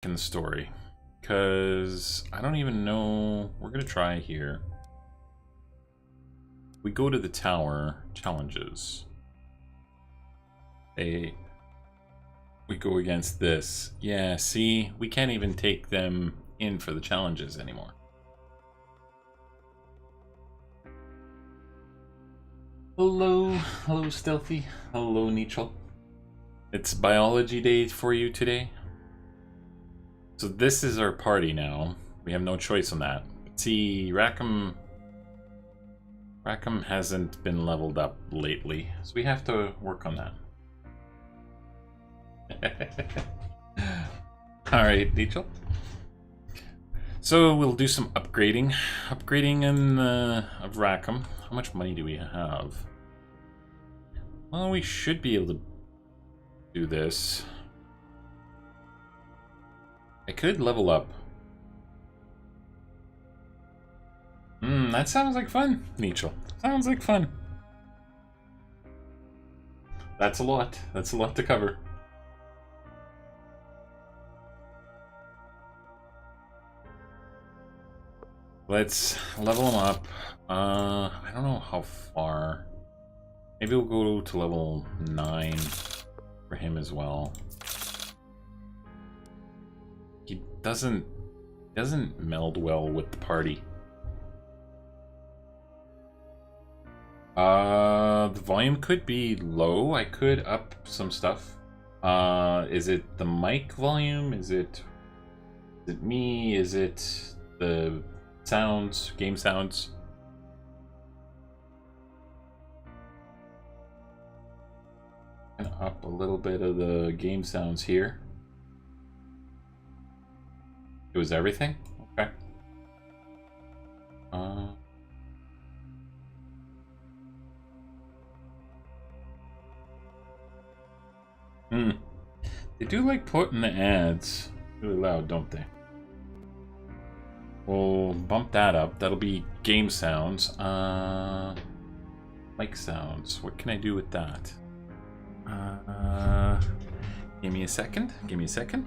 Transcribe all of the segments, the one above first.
in the story, because I don't even know. We're gonna try here. We go to the tower challenges. We go against this. Yeah, see, we can't even take them in for the challenges anymore. Hello Stealthy. Hello Nietzsche. It's biology day for you today. So this is our party now. We have no choice on that. But see, Rackham hasn't been leveled up lately, so we have to work on that. Alright, Nietzsche. So we'll do some upgrading. Upgrading of Rackham. How much money do we have? Well, we should be able to do this. I could level up. That sounds like fun, Nietzsche. Sounds like fun. That's a lot. That's a lot to cover. Let's level him up. I don't know how far. Maybe we'll go to level 9 for him as well. He doesn't meld well with the party. The volume could be low. I could up some stuff. Is it the mic volume? Is it me? Is it the sounds, game sounds? And up a little bit of the game sounds here. It was everything? Okay. They do like putting the ads really loud, don't they? We'll bump that up. That'll be game sounds. Mic sounds. What can I do with that? Give me a second. Give me a second.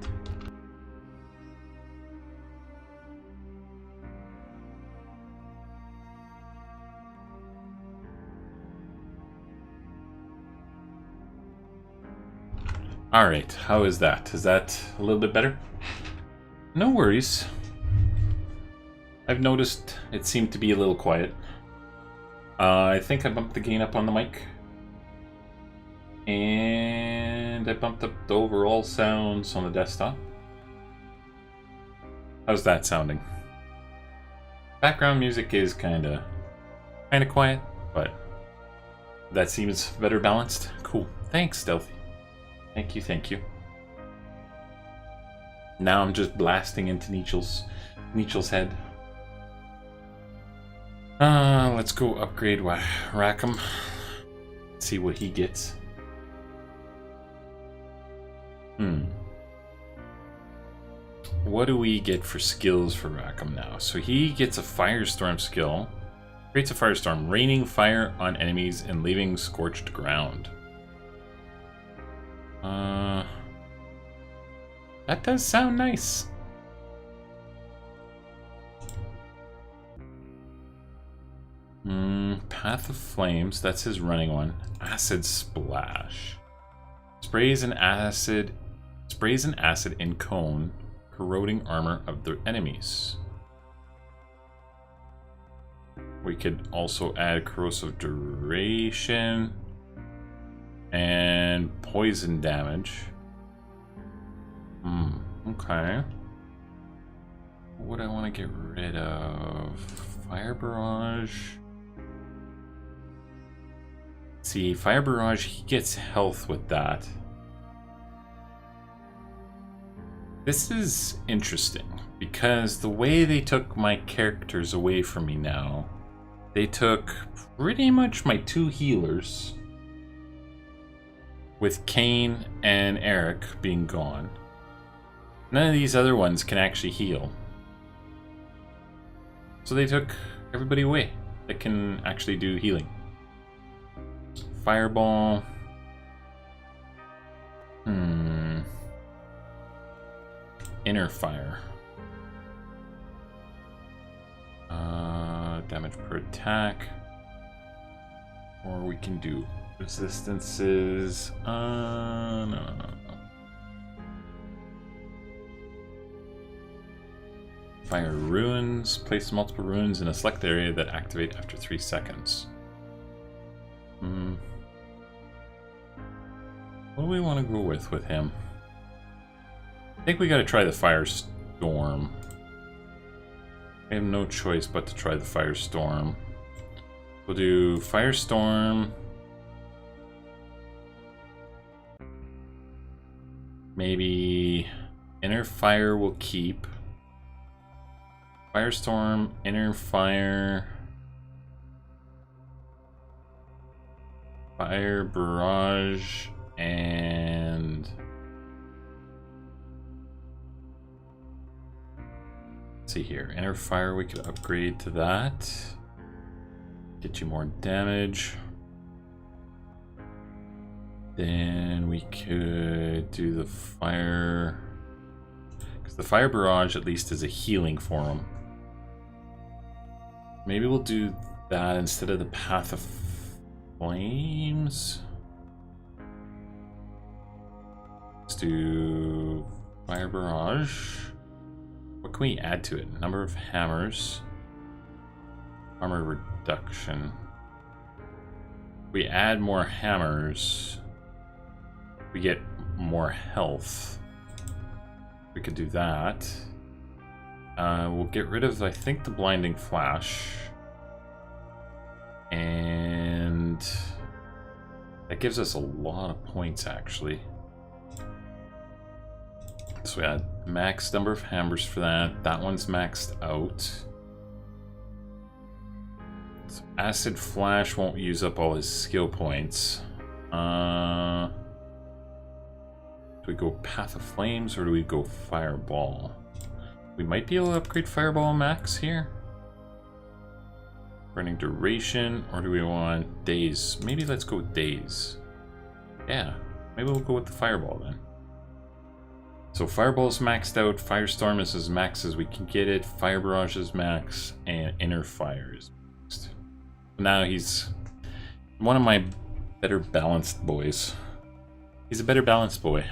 Alright, how is that? Is that a little bit better? No worries. I've noticed it seemed to be a little quiet. I think I bumped the gain up on the mic. And I bumped up the overall sounds on the desktop. How's that sounding? Background music is kinda quiet, but that seems better balanced. Cool. Thanks, Stealthy. Thank you, thank you. Now I'm just blasting into Nietzsche's head. Let's go upgrade Rackham. See what he gets. What do we get for skills for Rackham now? So he gets a Firestorm skill. Creates a Firestorm, raining fire on enemies and leaving scorched ground. That does sound nice. Path of Flames, that's his running one. Acid Splash. Sprays an acid in cone, corroding armor of the enemies. We could also add corrosive duration and poison damage. Okay. What would I want to get rid of? Fire Barrage. See, Fire Barrage, he gets health with that. This is interesting, because the way they took my characters away from me now, they took pretty much my 2 healers, with Kane and Eric being gone. None of these other ones can actually heal. So they took everybody away that can actually do healing. Fireball. inner fire. Damage per attack. Or we can do resistances. No. Fire runes. Place multiple runes in a select area that activate after 3 seconds. What do we want to go with him? I think we gotta try the Firestorm. I have no choice but to try the Firestorm. We'll do Firestorm. Maybe Inner Fire will keep. Firestorm, Inner Fire. Fire Barrage, and... Let's see here. Inner Fire we could upgrade to that. Get you more damage. Then we could do the Fire... Because the Fire Barrage at least is a healing for him. Maybe we'll do that instead of the Path of Flames. Let's do Fire Barrage. What can we add to it? Number of hammers. Armor reduction. If we add more hammers, we get more health. We could do that. We'll get rid of, I think, the Blinding Flash. And that gives us a lot of points, actually. So we had max number of hammers for that. That one's maxed out. So Acid Flash won't use up all his skill points. Do we go Path of Flames or do we go Fireball? We might be able to upgrade Fireball max here. Running duration, or do we want days? Maybe let's go with days. Yeah, maybe we'll go with the Fireball then. So Fireball's maxed out, Firestorm is as max as we can get it, Fire Barrage is max, and Inner Fire is maxed. Now he's one of my better balanced boys. He's a better balanced boy.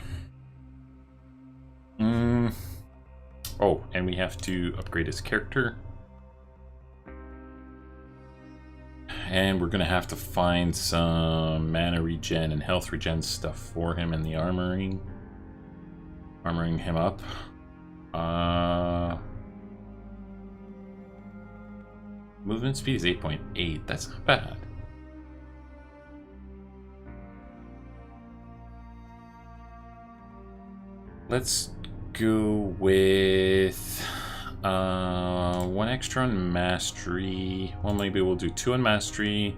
Oh, and we have to upgrade his character. And we're gonna have to find some mana regen and health regen stuff for him in the armoring him up. Movement speed is 8.8. That's not bad. Let's go with 1 extra on mastery. Well, maybe we'll do 2 on mastery.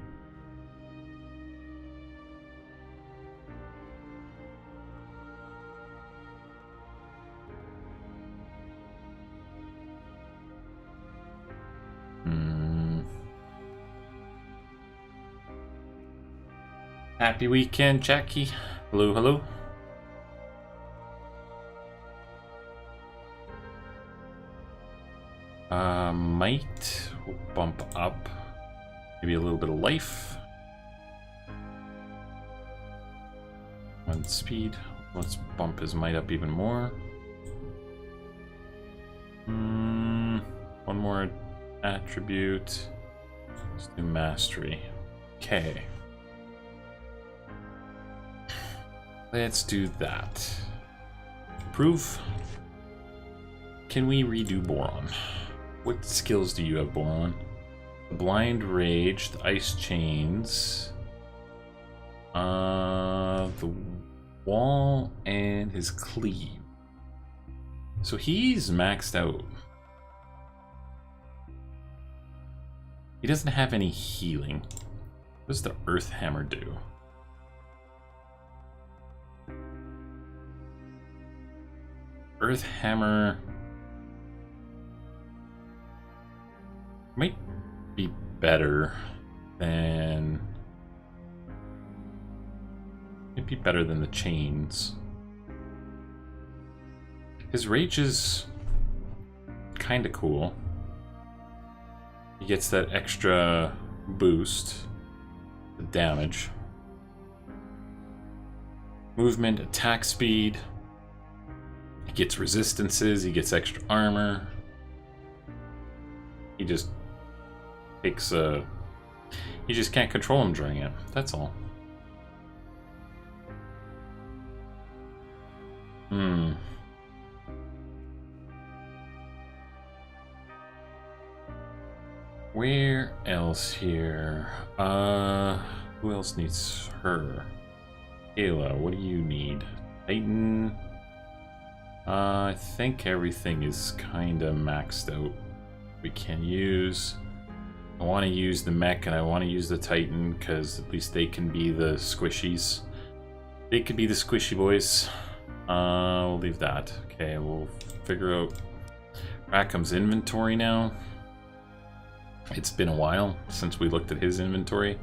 Happy weekend, Jackie. Hello, hello. Might will bump up. Maybe a little bit of life. 1 speed. Let's bump his might up even more. 1 more attribute. Let's do mastery. Okay. Let's do that. Proof. Can we redo Boron? What skills do you have, Boron? The Blind Rage, the Ice Chains, the Wall, and his Cleave. So he's maxed out. He doesn't have any healing. What does the Earth Hammer do? Earth Hammer might be better than the chains. His rage is kind of cool. He gets that extra boost, the damage. Movement, attack speed. He gets resistances, he gets extra armor. He just takes a... You just can't control him during it, that's all. Where else here? Who else needs her? Ayla, what do you need? Titan? I think everything is kinda maxed out. We can use... I want to use the mech and I want to use the Titan because at least they can be the squishies. They could be the squishy boys. We'll leave that. Okay, we'll figure out Rackham's inventory now. It's been a while since we looked at his inventory.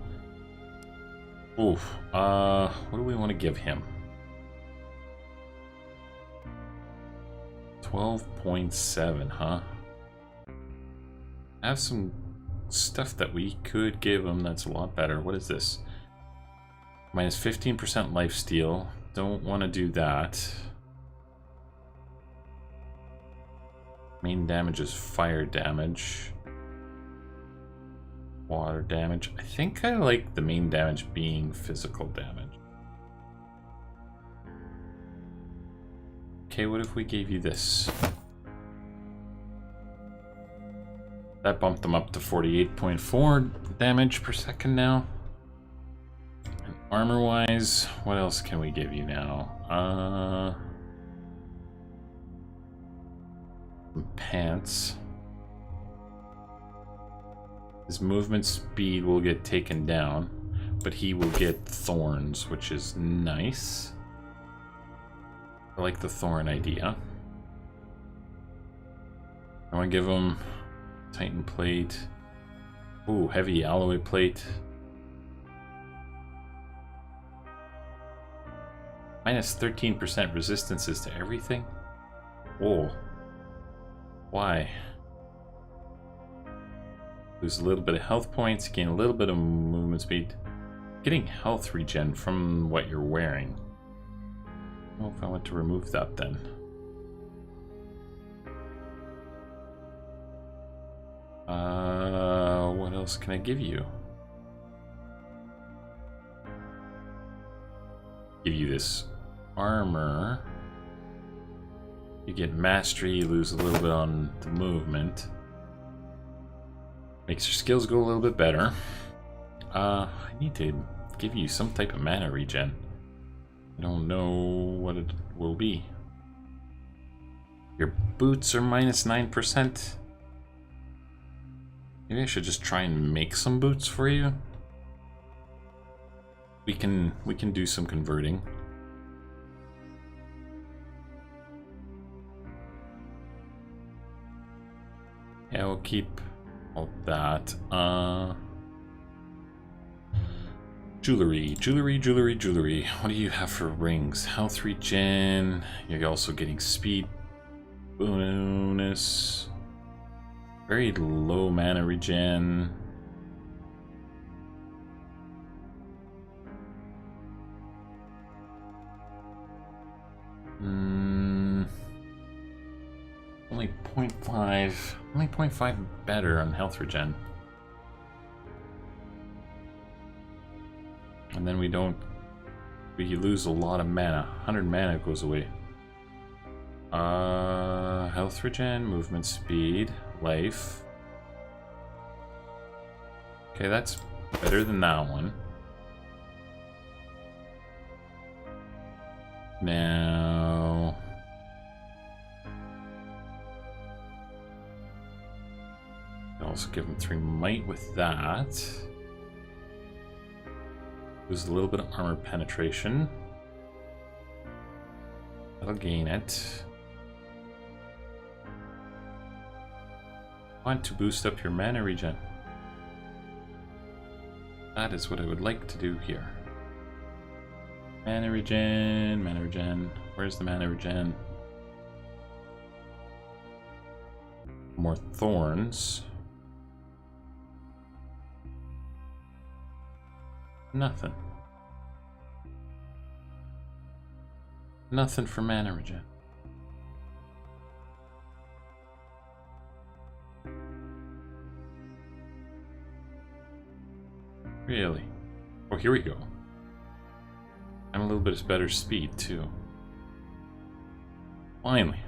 Oof. What do we want to give him? 12.7, huh? I have some stuff that we could give him that's a lot better. What is this? Minus 15% lifesteal. Don't want to do that. Main damage is fire damage. Water damage. I think I like the main damage being physical damage. Okay, what if we gave you this? That bumped them up to 48.4 damage per second now. And armor-wise, what else can we give you now? Pants. His movement speed will get taken down, but he will get thorns, which is nice. I like the thorn idea. I want to give him Titan plate. Ooh, heavy alloy plate. Minus 13% resistances to everything? Whoa. Why? Lose a little bit of health points, gain a little bit of movement speed. Getting health regen from what you're wearing. I don't know if I want to remove that then. What else can I give you? Give you this armor. You get mastery, you lose a little bit on the movement. Makes your skills go a little bit better. I need to give you some type of mana regen. I don't know what it will be. Your boots are minus 9%. Maybe I should just try and make some boots for you. We can do some converting. Yeah, we'll keep all that. Jewelry. What do you have for rings? Health regen. You're also getting speed bonus. Very low mana regen. Only 0.5. Only 0.5 better on health regen. And then we lose a lot of mana. 100 mana goes away. Health regen, movement speed, life. Okay, that's better than that one. Now... I'll also give him 3 might with that. Lose a little bit of armor penetration. That'll gain it. Want to boost up your mana regen. That is what I would like to do here. Mana regen, mana regen. Where's the mana regen? More thorns. Nothing. Nothing for mana regen. Really? Oh, here we go. I'm a little bit better speed, too. Finally.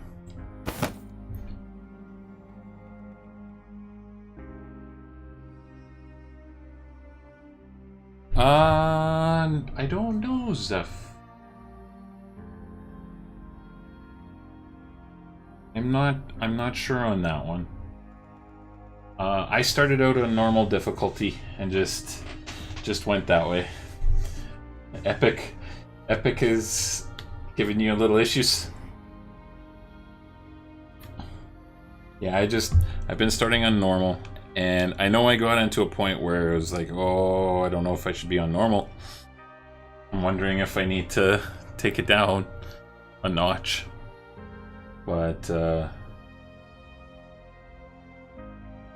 I don't know, Zeph. I'm not sure on that one. I started out on normal difficulty and just went that way. Epic is giving you a little issues. Yeah, I've been starting on normal, and I know I got into a point where it was like, oh, I don't know if I should be on normal. I'm wondering if I need to take it down a notch. But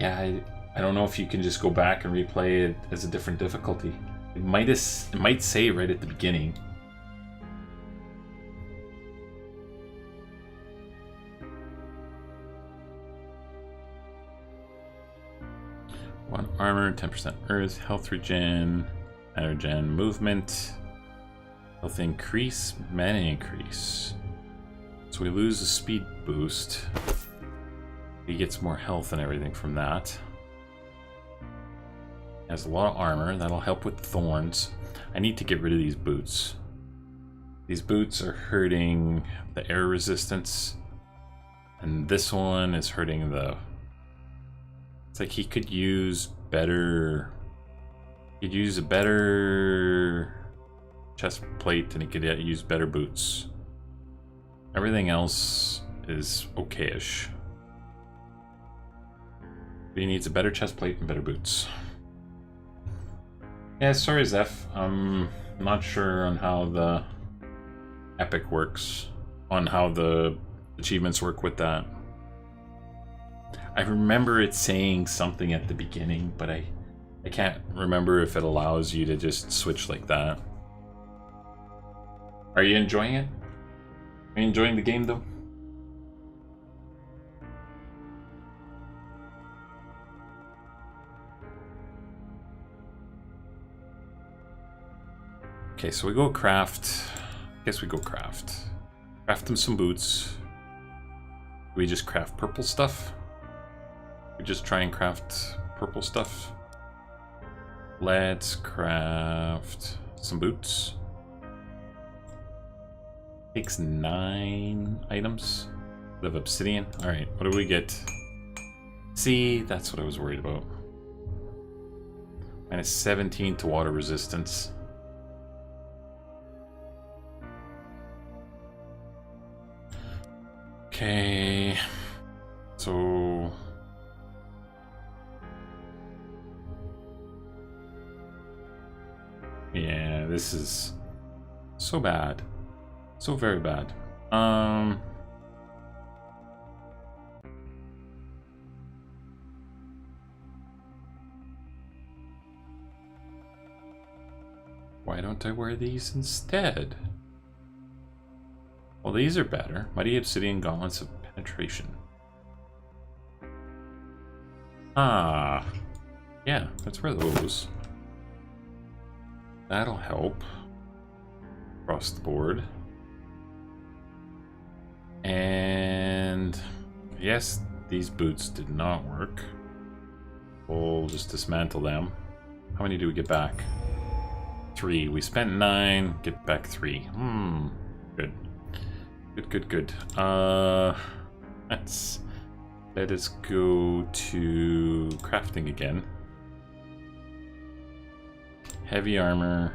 yeah, I don't know if you can just go back and replay it as a different difficulty. It might say right at the beginning. One armor, 10% earth, health regen, mana regen, movement, health increase, mana increase. So we lose a speed boost. He gets more health and everything from that. Has a lot of armor. That'll help with thorns. I need to get rid of these boots. These boots are hurting the air resistance. And this one is hurting the... It's like he could use better... He'd use a better chest plate and he could use better boots. Everything else is okay-ish. He needs a better chest plate and better boots. Yeah, sorry, Zeph. I'm not sure on how the epic works, on how the achievements work with that. I remember it saying something at the beginning, but I can't remember if it allows you to just switch like that. Are you enjoying it? Are you enjoying the game, though? Okay, so we go craft. I guess we go craft. Craft them some boots. Do we just craft purple stuff? We just try and craft purple stuff. Let's craft some boots. Takes 9 items of obsidian. Alright, what do we get? See, that's what I was worried about. Minus 17 to water resistance. Okay, so yeah, this is so bad, so very bad. Why don't I wear these instead? Well, these are better. Mighty Obsidian Gauntlets of Penetration. Ah. Yeah, let's wear those. That'll help. Across the board. And... yes, these boots did not work. We'll just dismantle them. How many do we get back? 3. We spent 9, get back 3. Good. Good. Let us go to crafting again. Heavy armor.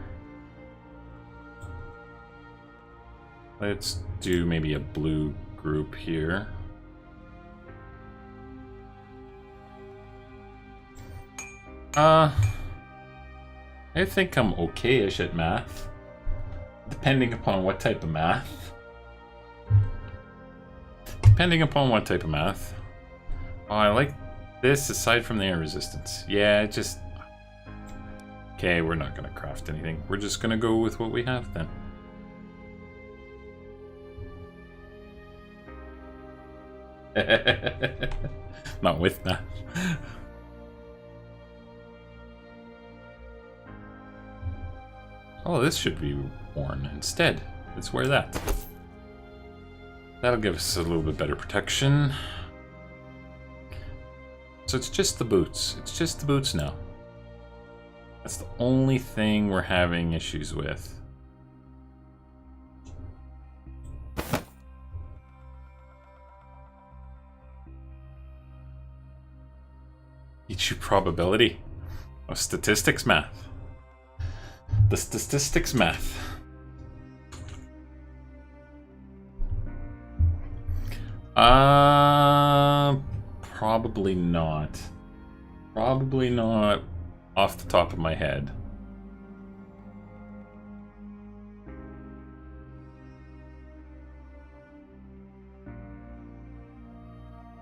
Let's do maybe a blue group here. I think I'm okay-ish at math. Depending upon what type of math. Oh, I like this aside from the air resistance. Yeah, it just... Okay, we're not going to craft anything. We're just going to go with what we have then. Not with that. Oh, this should be worn instead. Let's wear that. That'll give us a little bit better protection. So it's just the boots. It's just the boots now. That's the only thing we're having issues with. Teach you probability. Oh, statistics math. The statistics math. Probably not. Probably not off the top of my head.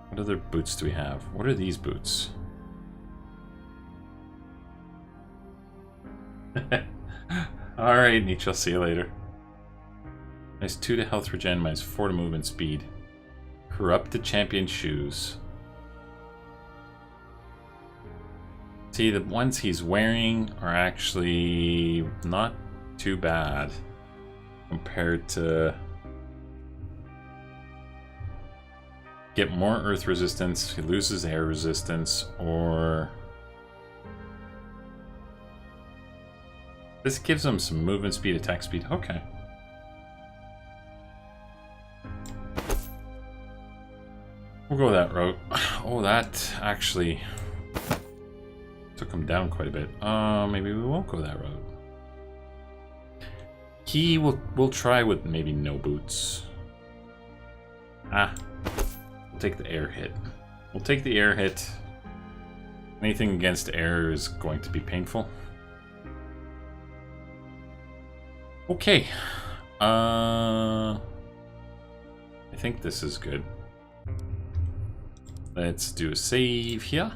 What other boots do we have? What are these boots? Alright, Nietzsche, I'll see you later. Minus 2 to health regen, minus 4 to movement speed. Corrupted champion shoes. See, the ones he's wearing are actually not too bad compared to... Get more earth resistance, he loses air resistance, or... This gives him some movement speed, attack speed. Okay. We'll go that route. Oh, that actually took him down quite a bit. Maybe we won't go that route. We'll try with maybe no boots. We'll take the air hit. We'll take the air hit. Anything against air is going to be painful. Okay. I think this is good. Let's do a save here.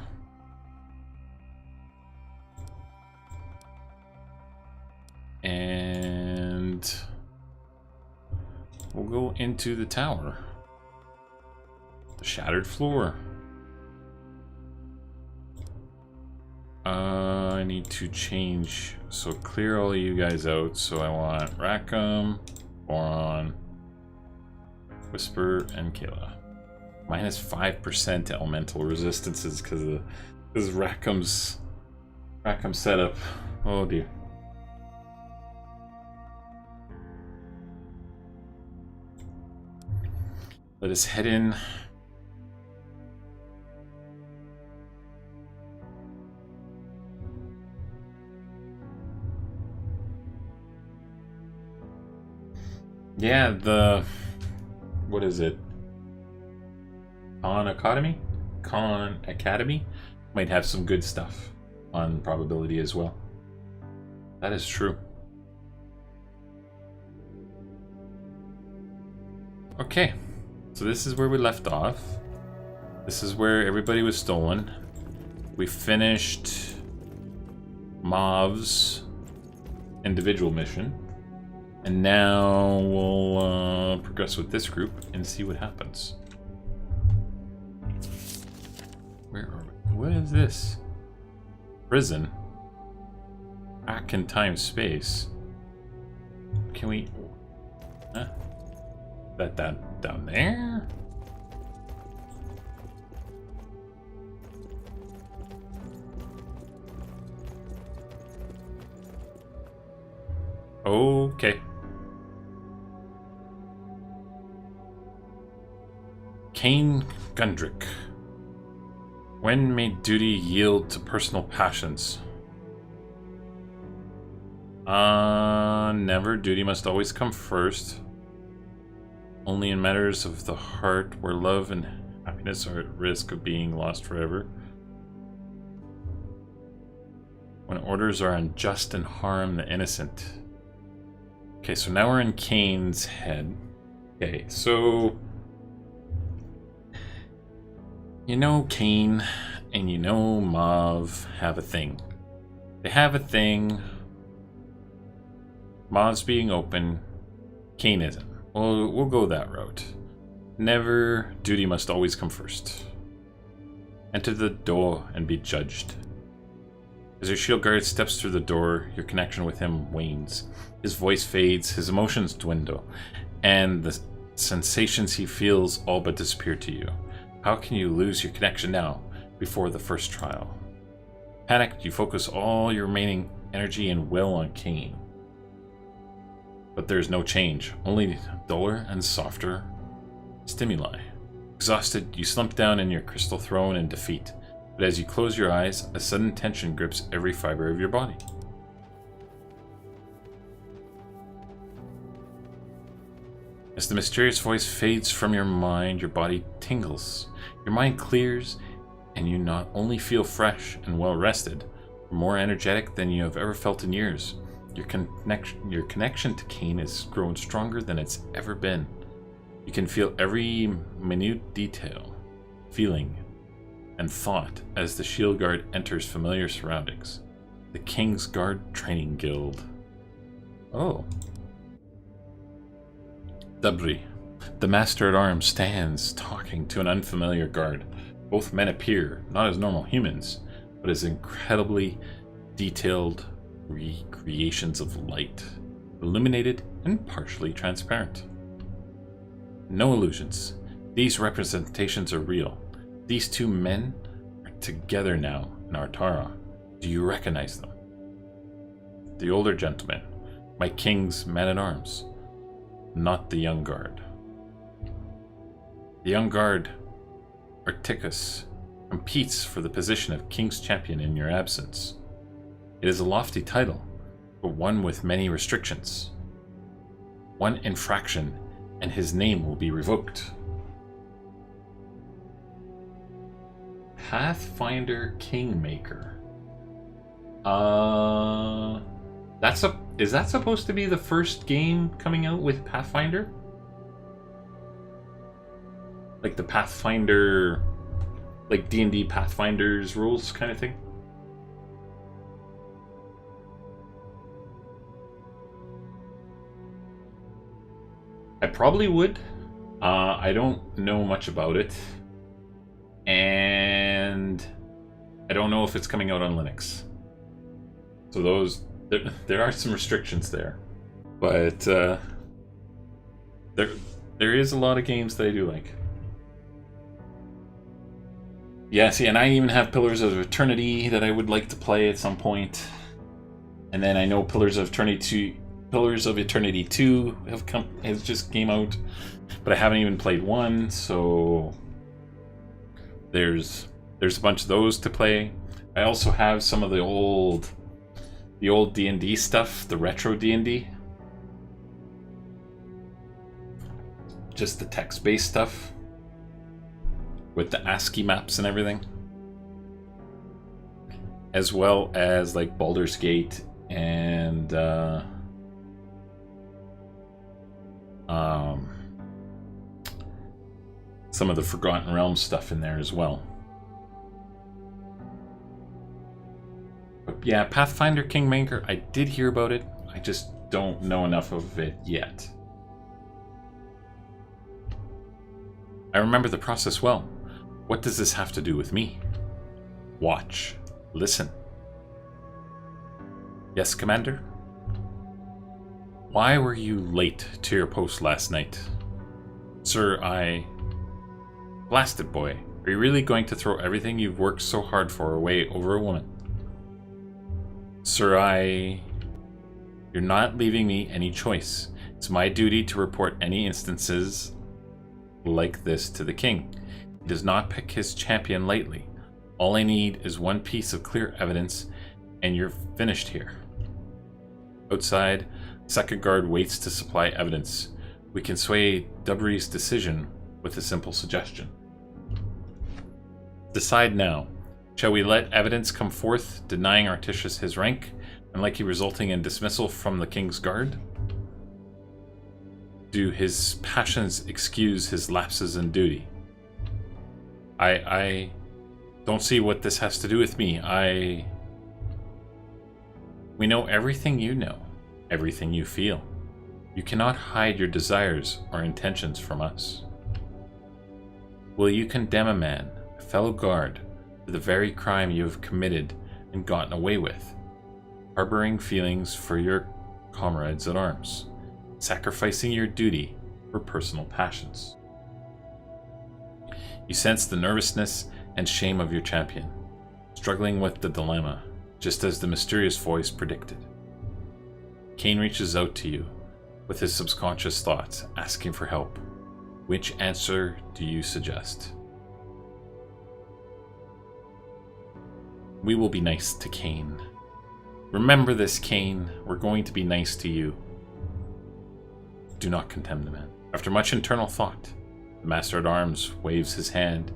And we'll go into the tower. The shattered floor. I need to change, so clear all of you guys out. So I want Rackham, Boron, Whisper, and Kayla. Minus 5% to elemental resistances because of Rackham's setup. Oh dear. Let us head in. Yeah, what is it? Khan Academy might have some good stuff on probability as well. That is true. Okay, so this is where we left off. This is where everybody was stolen. We finished Mav's individual mission. And now we'll progress with this group and see what happens. Where are we? What is this? Prison? Back in time space. Can we... Huh? That down there? Okay. Kane Gundrick. When may duty yield to personal passions? Never. Duty must always come first. Only in matters of the heart, where love and happiness are at risk of being lost forever. When orders are unjust and harm the innocent. Okay, so now we're in Kane's head. Okay, so... You know Kane and you know Mauve have a thing. They have a thing. Mauve's being open. Kane isn't. We'll go that route. Never, duty must always come first. Enter the door and be judged. As your shield guard steps through the door, your connection with him wanes. His voice fades, his emotions dwindle, and the sensations he feels all but disappear to you. How can you lose your connection now, before the first trial? Panicked, you focus all your remaining energy and will on Kane. But there's no change, only duller and softer stimuli. Exhausted, you slump down in your crystal throne in defeat. But as you close your eyes, a sudden tension grips every fiber of your body. As the mysterious voice fades from your mind, your body tingles. Your mind clears, and you not only feel fresh and well rested, but more energetic than you have ever felt in years. Your connection to Kane has grown stronger than it's ever been. You can feel every minute detail, feeling, and thought as the shield guard enters familiar surroundings. The King's Guard Training Guild. Oh. Dabri, the Master-at-Arms, stands talking to an unfamiliar guard. Both men appear not as normal humans, but as incredibly detailed recreations of light, illuminated and partially transparent. No illusions. These representations are real. These two men are together now in Artara. Do you recognize them? The older gentleman, my king's man-at-arms, not the young guard. The young guard, Articus, competes for the position of king's champion in your absence. It is a lofty title, but one with many restrictions. One infraction, and his name will be revoked. Pathfinder Kingmaker. Is that supposed to be the first game coming out with Pathfinder? Like the Pathfinder, like D&D Pathfinder's rules kind of thing? I probably would. I don't know much about it. And I don't know if it's coming out on Linux. So there are some restrictions there. But there is a lot of games that I do like. Yeah, see, and I even have Pillars of Eternity that I would like to play at some point. And then I know Pillars of Eternity 2 has just came out, but I haven't even played 1, so there's a bunch of those to play. I also have some of the old D&D stuff, the retro D&D. Just the text-based stuff with the ASCII maps and everything. As well as like Baldur's Gate and some of the Forgotten Realms stuff in there as well. But yeah, Pathfinder Kingmaker, I did hear about it. I just don't know enough of it yet. I remember the process well. What does this have to do with me? Watch. Listen. Yes, Commander? Why were you late to your post last night? Sir, Blasted boy, are you really going to throw everything you've worked so hard for away over a woman? Sir, You're not leaving me any choice. It's my duty to report any instances like this to the king. He does not pick his champion lightly. All I need is one piece of clear evidence, and you're finished here. Outside, second guard waits to supply evidence. We can sway Dubri's decision with a simple suggestion. Decide now. Shall we let evidence come forth denying Articius his rank, and likely resulting in dismissal from the King's Guard? Do his passions excuse his lapses in duty? I don't see what this has to do with me. We know everything you know, everything you feel. You cannot hide your desires or intentions from us. Will you condemn a man, a fellow guard, for the very crime you have committed and gotten away with, harboring feelings for your comrades at arms, sacrificing your duty for personal passions? You sense the nervousness and shame of your champion, struggling with the dilemma, just as the mysterious voice predicted. Cain reaches out to you with his subconscious thoughts, asking for help. Which answer do you suggest? We will be nice to Cain. Remember this, Cain. We're going to be nice to you. Do not condemn the man. After much internal thought, the Master-at-Arms waves his hand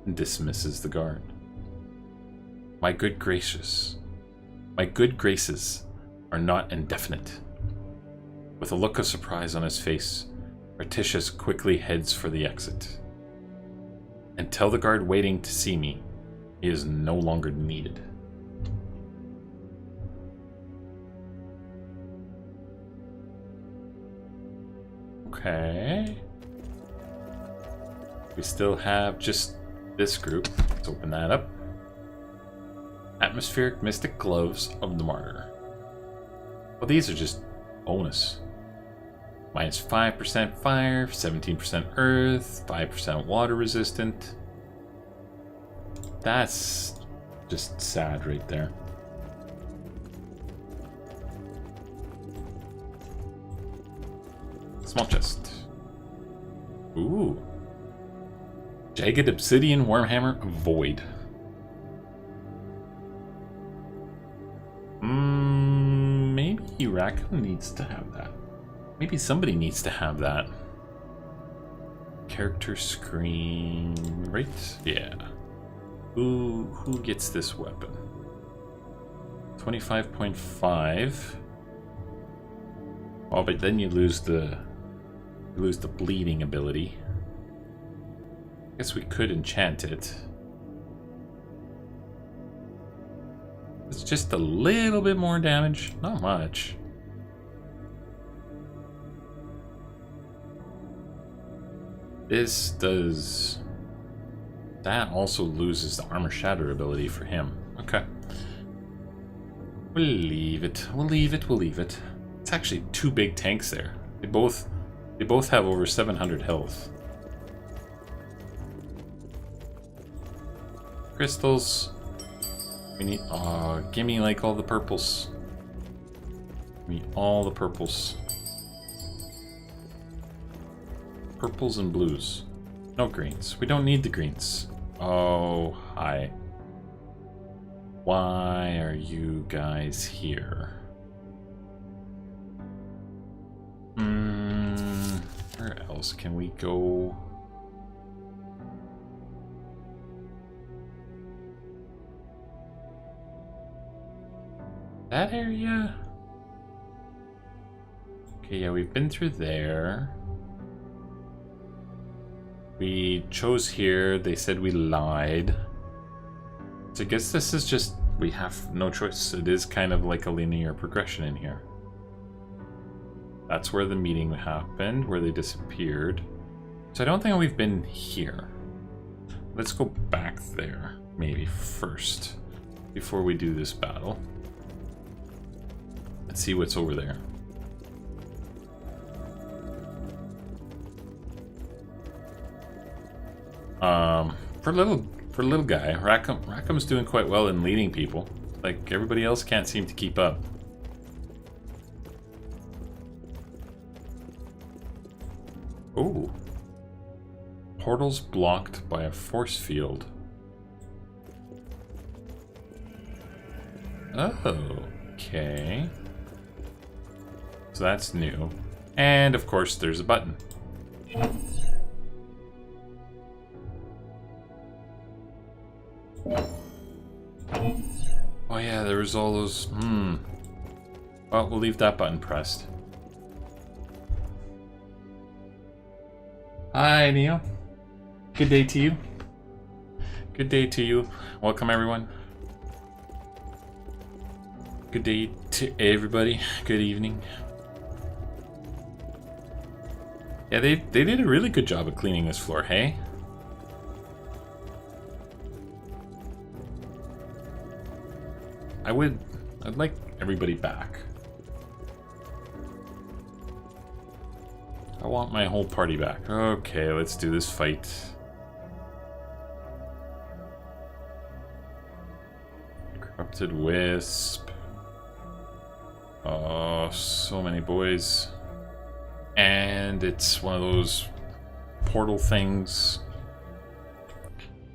and dismisses the guard. My good graces are not indefinite. With a look of surprise on his face, Artisius quickly heads for the exit. And tell the guard waiting to see me, he is no longer needed. Okay. We still have just this group. Let's open that up. Atmospheric Mystic Gloves of the Martyr. Well, these are just bonus. Minus 5% fire, 17% earth, 5% water resistant. That's just sad right there. Small chest. Ooh. Jagged Obsidian Wormhammer Void. Maybe Raccoon needs to have that. Maybe somebody needs to have that. Character screen, right? Yeah. Who gets this weapon? 25.5. Oh, but then you lose the bleeding ability. I guess we could enchant it. It's just a little bit more damage, not much. This does... That also loses the Armor Shatter ability for him. Okay. We'll leave it. We'll leave it. It's actually two big tanks there. They both have over 700 health. Crystals. We need... give me like all the purples. Give me all the purples. Purples and blues. No greens. We don't need the greens. Oh, hi. Why are you guys here? Where else can we go? That area? Okay, yeah, we've been through there. We chose here. They said we lied. So I guess this is just... We have no choice. It is kind of like a linear progression in here. That's where the meeting happened, where they disappeared. So I don't think we've been here. Let's go back there, maybe first, before we do this battle. Let's see what's over there. For little guy, Rackham's doing quite well in leading people. Like, everybody else can't seem to keep up. Ooh. Portals blocked by a force field. Oh, okay. So that's new. And of course there's a button. Oh yeah, there was all those... Well, we'll leave that button pressed. Hi, Neo. Good day to you. Good day to you. Welcome, everyone. Good day to everybody. Good evening. Yeah, they did a really good job of cleaning this floor, hey? I'd like everybody back. I want my whole party back. Okay, let's do this fight. Corrupted Wisp. Oh, so many boys. And it's one of those portal things.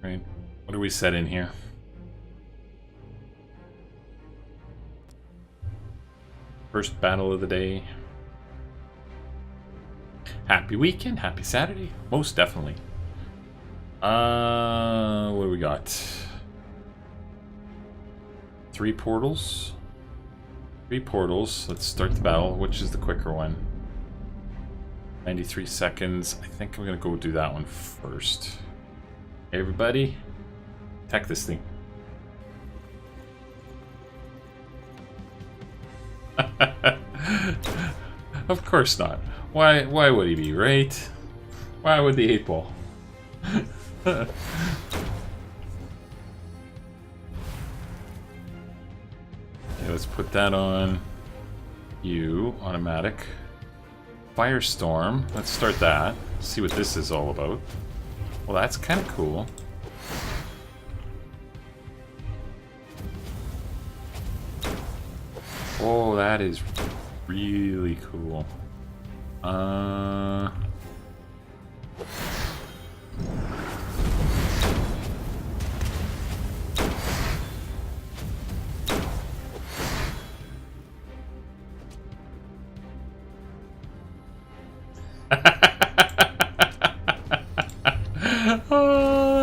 Right? What do we set in here? First battle of the day. Happy weekend, happy Saturday. Most definitely. What do we got? 3 portals. 3 portals. Let's start the battle. Which is the quicker one? 93 seconds. I think I'm gonna go do that one first. Hey everybody, attack this thing. Of course not. Why would he be, right? Why would the 8-ball? Okay, let's put that on you, automatic. Firestorm, let's start that. See what this is all about. Well, that's kind of cool. Oh, that is really cool. Oh,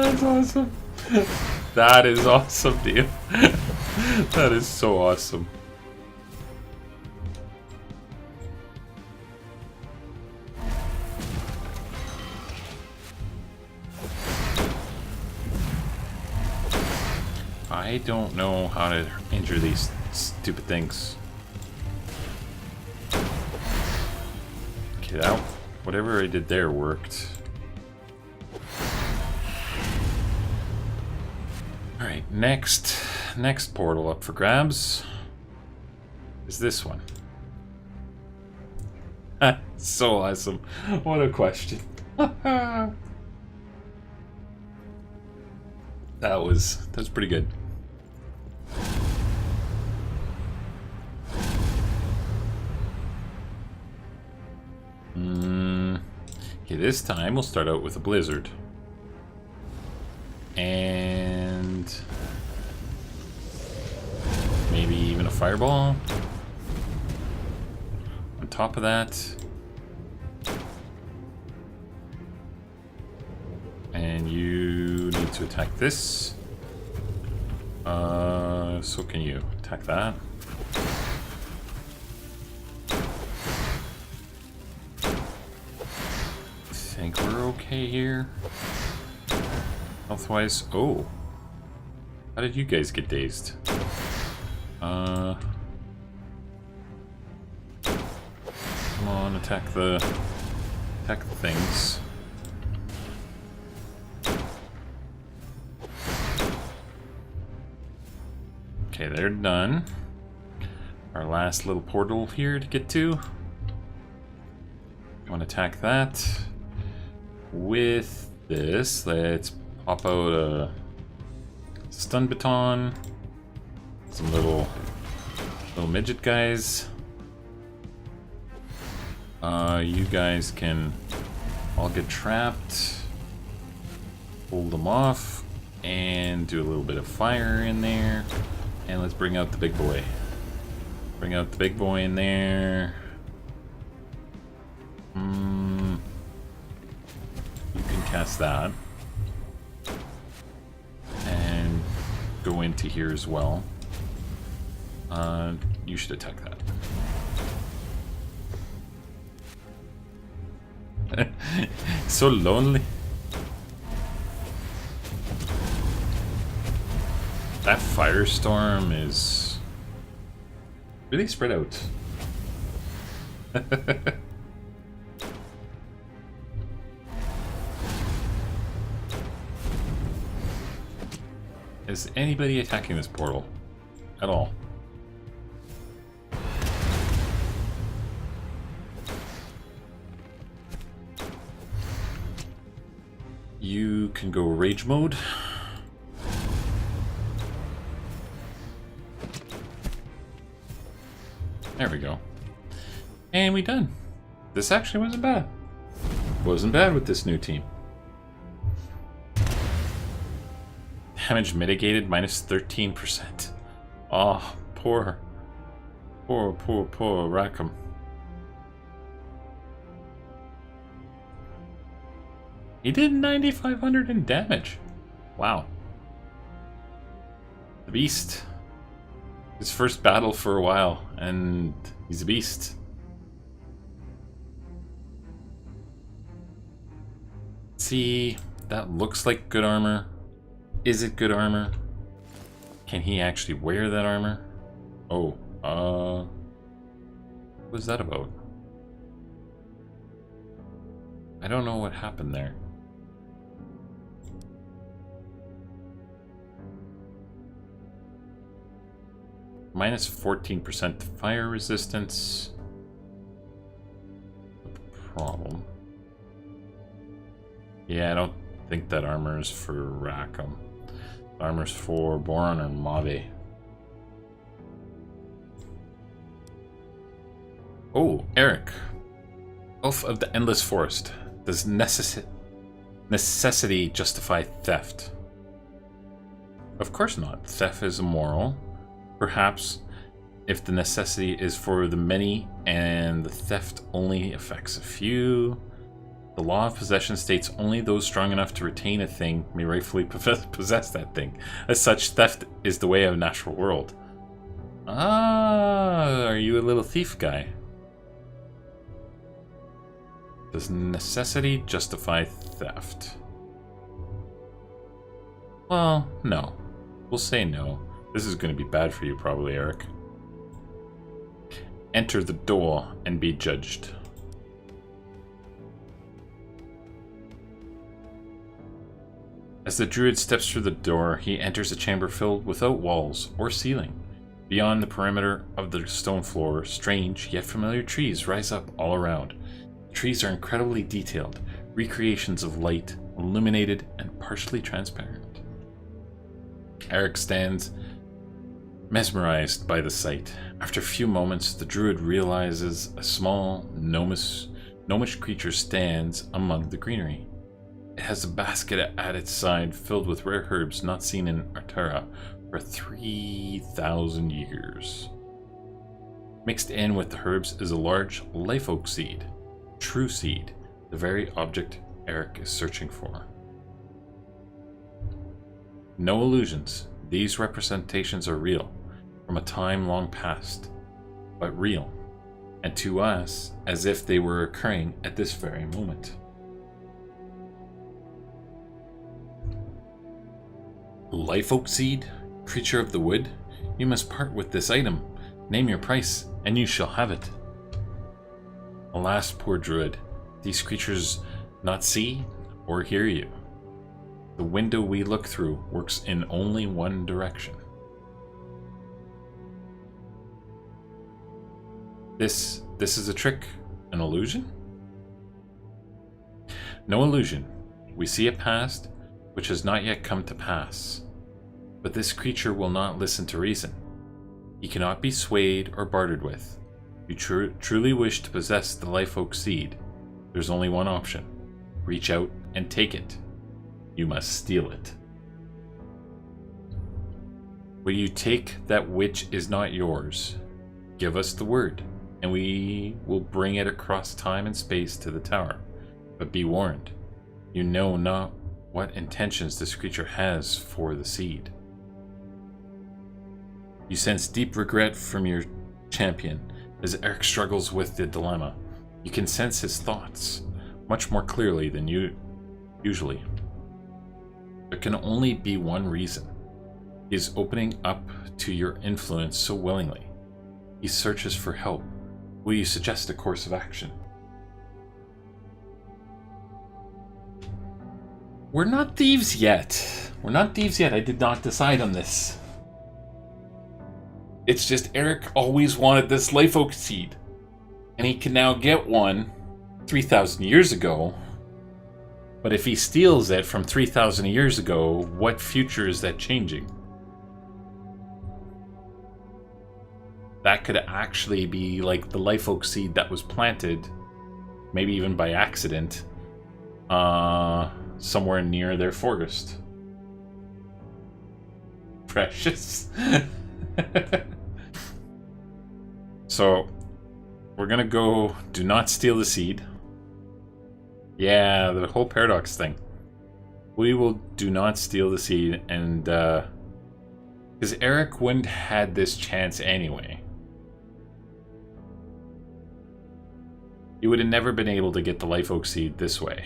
that's awesome. That is awesome, dude. That is so awesome. I don't know how to injure these stupid things. Okay, that, whatever I did there worked. Alright, next portal up for grabs is this one. So awesome. What a question. That's pretty good. Okay, this time we'll start out with a blizzard. And maybe even a fireball. On top of that. And you need to attack this. So can you attack that? I think we're okay here. Health-wise. Oh. How did you guys get dazed? Come on, attack the things. Okay, they're done. Our last little portal here to get to. I want to attack that. With this, let's pop out a stun baton. Some little midget guys. You guys can all get trapped. Hold them off. And do a little bit of fire in there. And let's bring out the big boy. Bring out the big boy in there. You can cast that. And go into here as well. You should attack that. So lonely. That firestorm is really spread out. Is anybody attacking this portal at all? You can go rage mode. There we go. And we done. This actually wasn't bad. Wasn't bad with this new team. Damage mitigated minus 13%. Oh, poor Rackham. He did 9,500 in damage. Wow. The beast. His first battle for a while, and he's a beast. See, that looks like good armor. Is it good armor? Can he actually wear that armor? Oh, what was that about? I don't know what happened there. Minus 14% fire resistance. Problem. Yeah, I don't think that armor is for Rackham. Armor's for Boron or Mave. Oh, Eric. Elf of the Endless Forest. Does necessity justify theft? Of course not. Theft is immoral. Perhaps if the necessity is for the many and the theft only affects a few. The law of possession states only those strong enough to retain a thing may rightfully possess that thing. As such, theft is the way of the natural world. Ah, are you a little thief guy? Does necessity justify theft? Well, no. We'll say no. This is going to be bad for you, probably, Eric. Enter the door and be judged. As the druid steps through the door, he enters a chamber filled without walls or ceiling. Beyond the perimeter of the stone floor, strange yet familiar trees rise up all around. The trees are incredibly detailed, recreations of light, illuminated and partially transparent. Eric stands mesmerized by the sight. After a few moments, the druid realizes a small, gnomish creature stands among the greenery. It has a basket at its side filled with rare herbs not seen in Artera for 3,000 years. Mixed in with the herbs is a large life oak seed, true seed, the very object Eric is searching for. No illusions, these representations are real, from a time long past, but real, and to us as if they were occurring at this very moment. Life oak seed, creature of the wood, you must part with this item. Name your price, and you shall have it. Alas, poor druid, these creatures not see or hear you. The window we look through works in only one direction. This is a trick, an illusion? No illusion. We see a past which has not yet come to pass. But this creature will not listen to reason. He cannot be swayed or bartered with. You truly wish to possess the life oak seed. There's only one option. Reach out and take it. You must steal it. Will you take that which is not yours? Give us the word, and we will bring it across time and space to the tower. But be warned, you know not what intentions this creature has for the seed. You sense deep regret from your champion as Eric struggles with the dilemma. You can sense his thoughts much more clearly than usually. There can only be one reason. He is opening up to your influence so willingly. He searches for help. Will you suggest a course of action? We're not thieves yet. We're not thieves yet. I did not decide on this. It's just Eric always wanted this life oak seed. And he can now get one 3,000 years ago. But if he steals it from 3,000 years ago, what future is that changing? That could actually be like the life oak seed that was planted, maybe even by accident, somewhere near their forest. Precious. So, we're gonna go, do not steal the seed. Yeah, the whole paradox thing. We will do not steal the seed, and, because Eric wouldn't had this chance anyway. He would have never been able to get the life oak seed this way.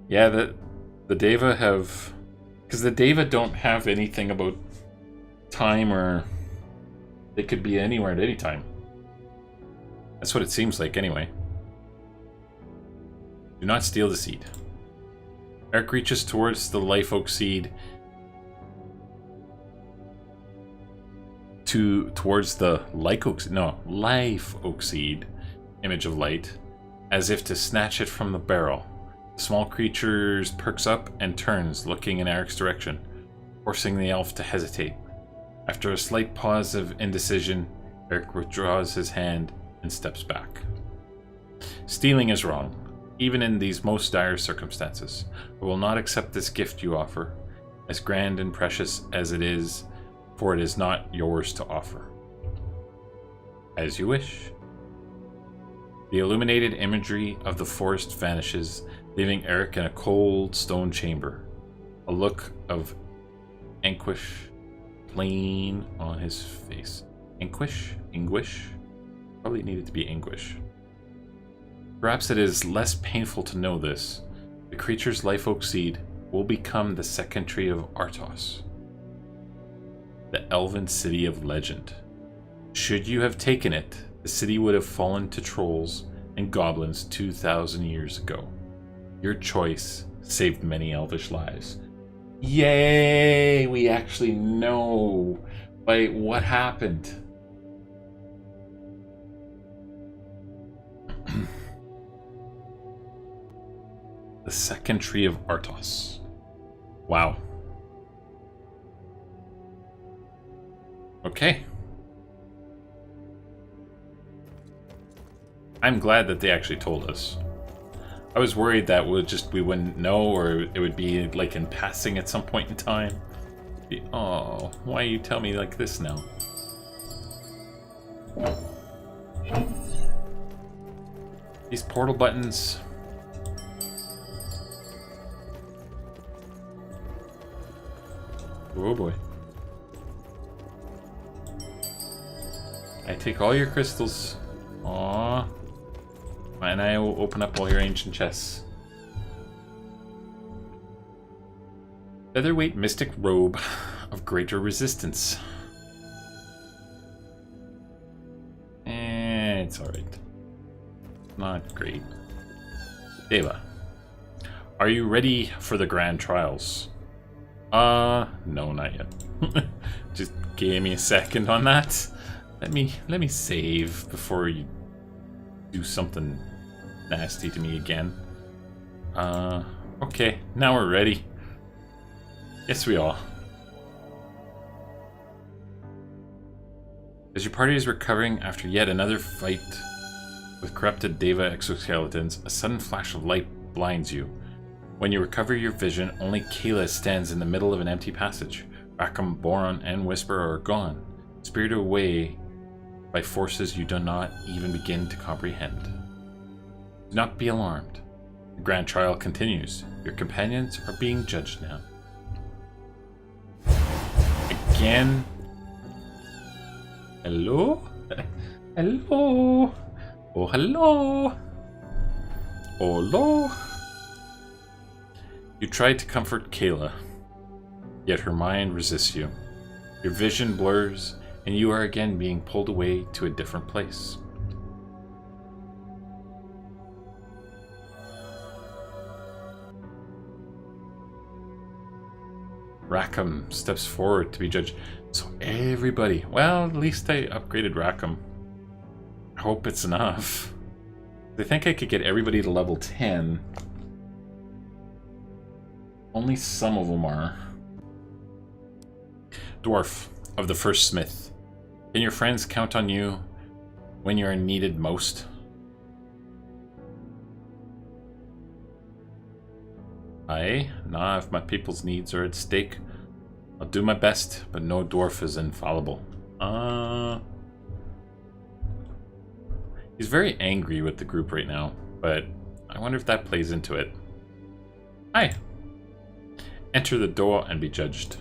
Yeah, the Daeva have... Because the Daeva don't have anything about time, or... They could be anywhere at any time. That's what it seems like anyway. Do not steal the seed. Eric reaches towards the life oak seed. Towards the life oak seed image of light, as if to snatch it from the barrel. The small creature perks up and turns, looking in Eric's direction, forcing the elf to hesitate. After a slight pause of indecision, Eric withdraws his hand and steps back. Stealing is wrong, even in these most dire circumstances. I will not accept this gift you offer, as grand and precious as it is, for it is not yours to offer. As you wish. The illuminated imagery of the forest vanishes, leaving Eric in a cold stone chamber. A look of anguish plain on his face. Anguish? Probably needed to be anguish. Perhaps it is less painful to know this. The creature's life oak seed will become the second tree of Artos, the elven city of legend. Should you have taken it, the city would have fallen to trolls and goblins 2,000 years ago. Your choice saved many elvish lives. Yay! We actually know. Wait, what happened? The second tree of Artos. Wow. Okay. I'm glad that they actually told us. I was worried that we wouldn't know, or it would be like in passing at some point in time. Oh, why you tell me like this now? These portal buttons. Oh boy. I take all your crystals. Aww. And I will open up all your ancient chests. Featherweight mystic robe of greater resistance. It's alright. Not great. Daeva. Are you ready for the grand trials? No, not yet. Just give me a second on that. Let me save before you do something nasty to me again. Okay, now we're ready. Yes, we are. As your party is recovering after yet another fight with corrupted Daeva exoskeletons, a sudden flash of light blinds you. When you recover your vision, only Kayla stands in the middle of an empty passage. Rackham, Boron, and Whisperer are gone, spirited away by forces you do not even begin to comprehend. Do not be alarmed. The grand trial continues. Your companions are being judged now. Again. Hello? Hello? Oh, hello? Hello? You try to comfort Kayla, yet her mind resists you. Your vision blurs, and you are again being pulled away to a different place. Rackham steps forward to be judged. So everybody, well, at least I upgraded Rackham. I hope it's enough. I think I could get everybody to level 10. Only some of them are. Dwarf of the First Smith. Can your friends count on you when you are needed most? Aye, nah, if my people's needs are at stake, I'll do my best, but no dwarf is infallible. He's very angry with the group right now, but I wonder if that plays into it. Hi. Enter the door and be judged.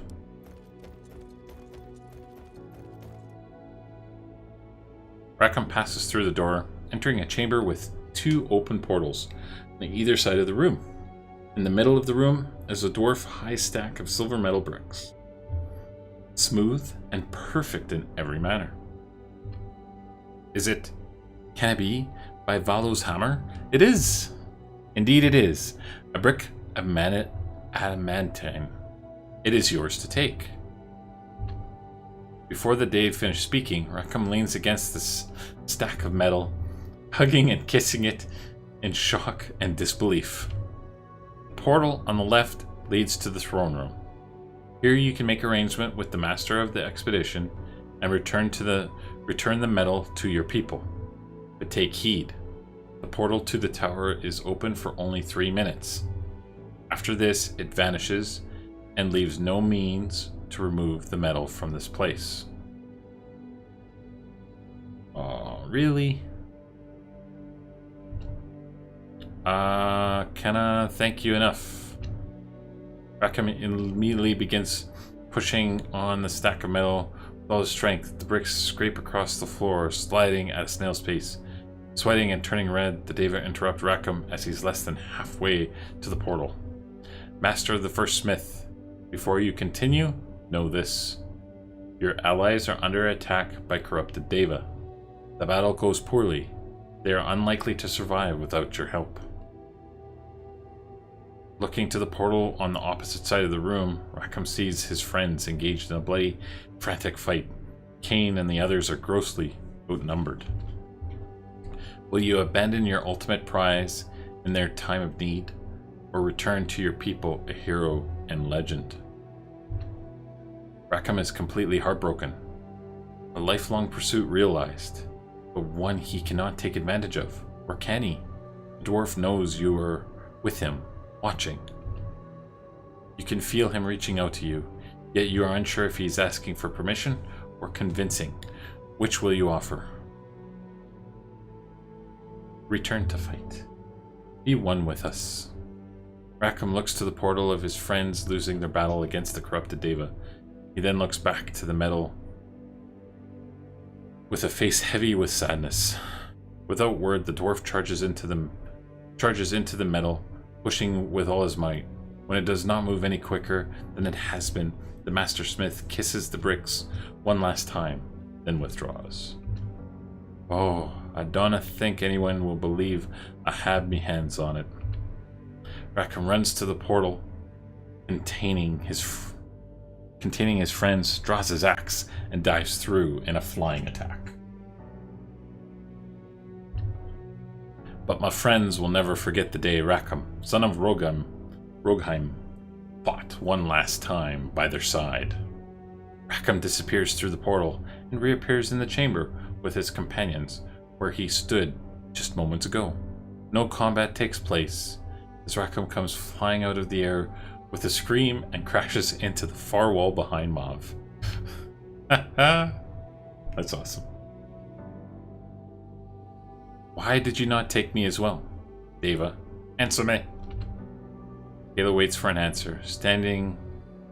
Rackham passes through the door, entering a chamber with 2 open portals on either side of the room. In the middle of the room is a dwarf high stack of silver metal bricks, smooth and perfect in every manner. Can it be by Valo's hammer? It is! Indeed it is. A brick of adamantine. It is yours to take. Before the Daeva finished speaking, Rackham leans against this stack of metal, hugging and kissing it in shock and disbelief. The portal on the left leads to the throne room. Here you can make arrangement with the master of the expedition and return the metal to your people. But take heed. The portal to the tower is open for only 3 minutes. After this, it vanishes and leaves no means to remove the metal from this place. Oh, really? Can I thank you enough? Rackham immediately begins pushing on the stack of metal with all his strength. The bricks scrape across the floor, sliding at a snail's pace. Sweating and turning red, the Daeva interrupt Rackham as he's less than halfway to the portal. Master of the First Smith, before you continue, know this. Your allies are under attack by corrupted Daeva. The battle goes poorly. They are unlikely to survive without your help. Looking to the portal on the opposite side of the room, Rackham sees his friends engaged in a bloody, frantic fight. Kane and the others are grossly outnumbered. Will you abandon your ultimate prize in their time of need, or return to your people a hero and legend? Rackham is completely heartbroken. A lifelong pursuit realized, but one he cannot take advantage of, or can he? The dwarf knows you are with him, watching. You can feel him reaching out to you, yet you are unsure if he's asking for permission or convincing. Which will you offer? Return to fight. Be one with us. Rackham looks to the portal of his friends losing their battle against the corrupted Daeva. He then looks back to the metal with a face heavy with sadness. Without word, the dwarf charges into the metal, pushing with all his might. When it does not move any quicker than it has been, the Master Smith kisses the bricks one last time, then withdraws. Oh, I don't think anyone will believe I had me hands on it. Rackham runs to the portal containing his friends, draws his axe, and dives through in a flying attack. But my friends will never forget the day Rackham, son of Rogheim, fought one last time by their side. Rackham disappears through the portal and reappears in the chamber with his companions, where he stood just moments ago. No combat takes place, as Rackham comes flying out of the air with a scream and crashes into the far wall behind Mav. That's awesome. Why did you not take me as well? Daeva, answer me. Kayla waits for an answer. Standing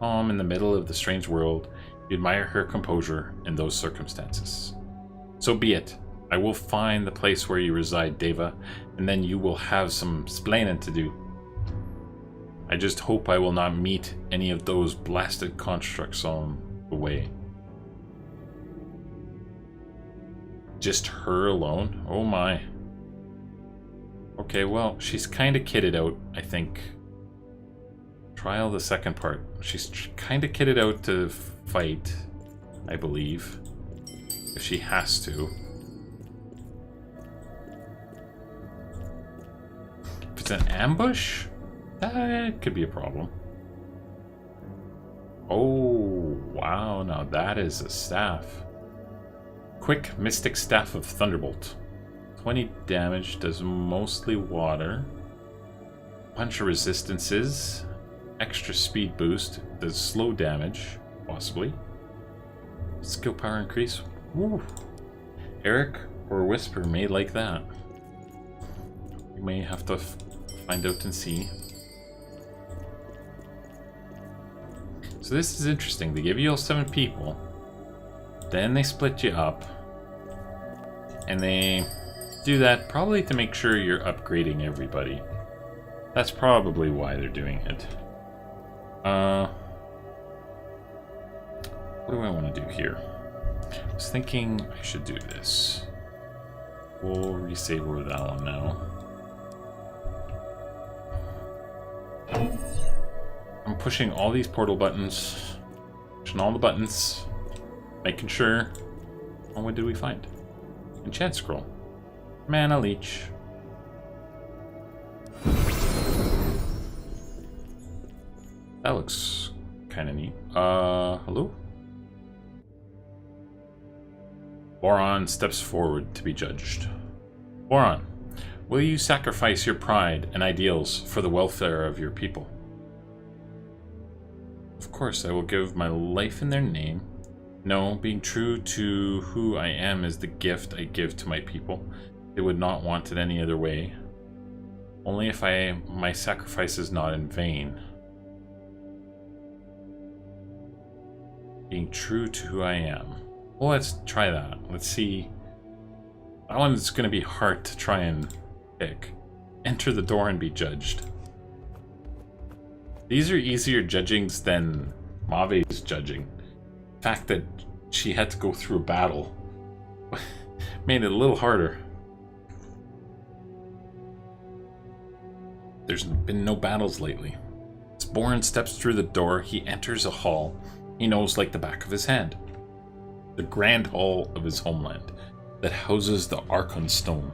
calm in the middle of the strange world, you admire her composure in those circumstances. So be it. I will find the place where you reside, Daeva, and then you will have some splaining to do. I just hope I will not meet any of those blasted constructs on the way. Just her alone? Oh my. Okay, well, she's kind of kitted out, I think. Trial the second part. She's kind of kitted out to fight, I believe. If she has to. If it's an ambush, that could be a problem. Oh, wow, now that is a staff. Quick Mystic Staff of Thunderbolt. 20 damage, does mostly water. Bunch of resistances. Extra speed boost, does slow damage, possibly. Skill power increase. Woo. Eric or Whisper may like that. We may have to find out and see. So this is interesting. They give you all 7 people. Then they split you up. And they do that probably to make sure you're upgrading everybody. That's probably why they're doing it. What do I want to do here? I was thinking I should do this. We'll resaber that one now. I'm pushing all these portal buttons. Pushing all the buttons. Making sure. Oh, what did we find? Enchant scroll. Mana leech. That looks kind of neat. Hello? Boron steps forward to be judged. Boron, will you sacrifice your pride and ideals for the welfare of your people? Of course, I will give my life in their name. No, being true to who I am is the gift I give to my people. They would not want it any other way. Only if my sacrifice is not in vain. Being true to who I am. Well, let's try that. Let's see. That one's going to be hard to try and pick. Enter the door and be judged. These are easier judgings than Mave's judging. The fact that she had to go through a battle made it a little harder. There's been no battles lately. As Boron steps through the door, he enters a hall he knows like the back of his hand. The grand hall of his homeland that houses the Archon Stone.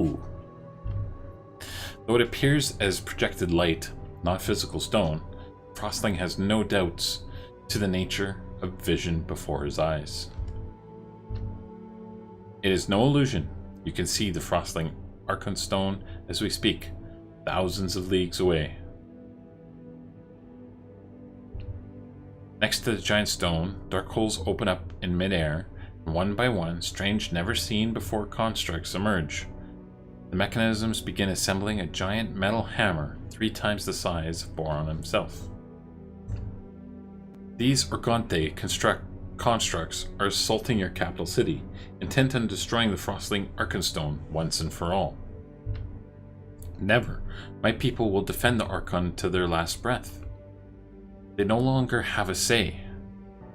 Ooh. Though it appears as projected light, not physical stone, Frostling has no doubts to the nature of vision before his eyes. It is no illusion. You can see the Frostling Archon Stone as we speak, thousands of leagues away. Next to the giant stone, dark holes open up in midair, and one by one, strange, never-seen-before constructs emerge. The mechanisms begin assembling a giant metal hammer 3 times the size of Boron himself. These Orgonte constructs are assaulting your capital city, intent on destroying the Frostling Archonstone once and for all. Never. My people will defend the Archon to their last breath. They no longer have a say.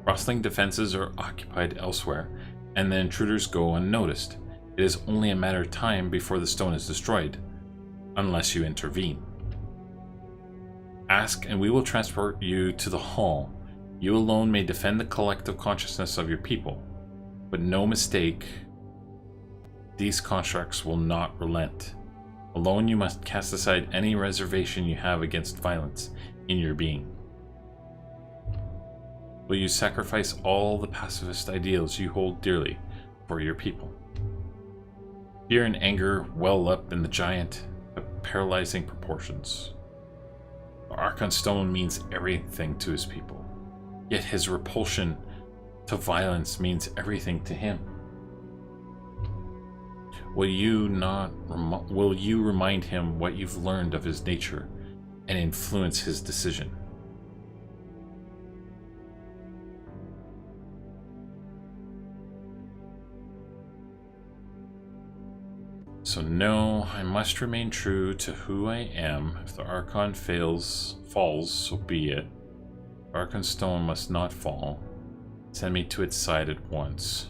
Frostling defenses are occupied elsewhere, and the intruders go unnoticed. It is only a matter of time before the stone is destroyed, unless you intervene. Ask, and we will transport you to the hall. You alone may defend the collective consciousness of your people. But no mistake, these constructs will not relent. Alone you must cast aside any reservation you have against violence in your being. Will you sacrifice all the pacifist ideals you hold dearly for your people? Fear and anger well up in the giant, but paralyzing proportions. The Archon Stone means everything to his people, yet his repulsion to violence means everything to him. Will you remind him what you've learned of his nature and influence his decision? So no, I must remain true to who I am. If the Archon falls, so be it. Archon stone must not fall. Send me to its side at once.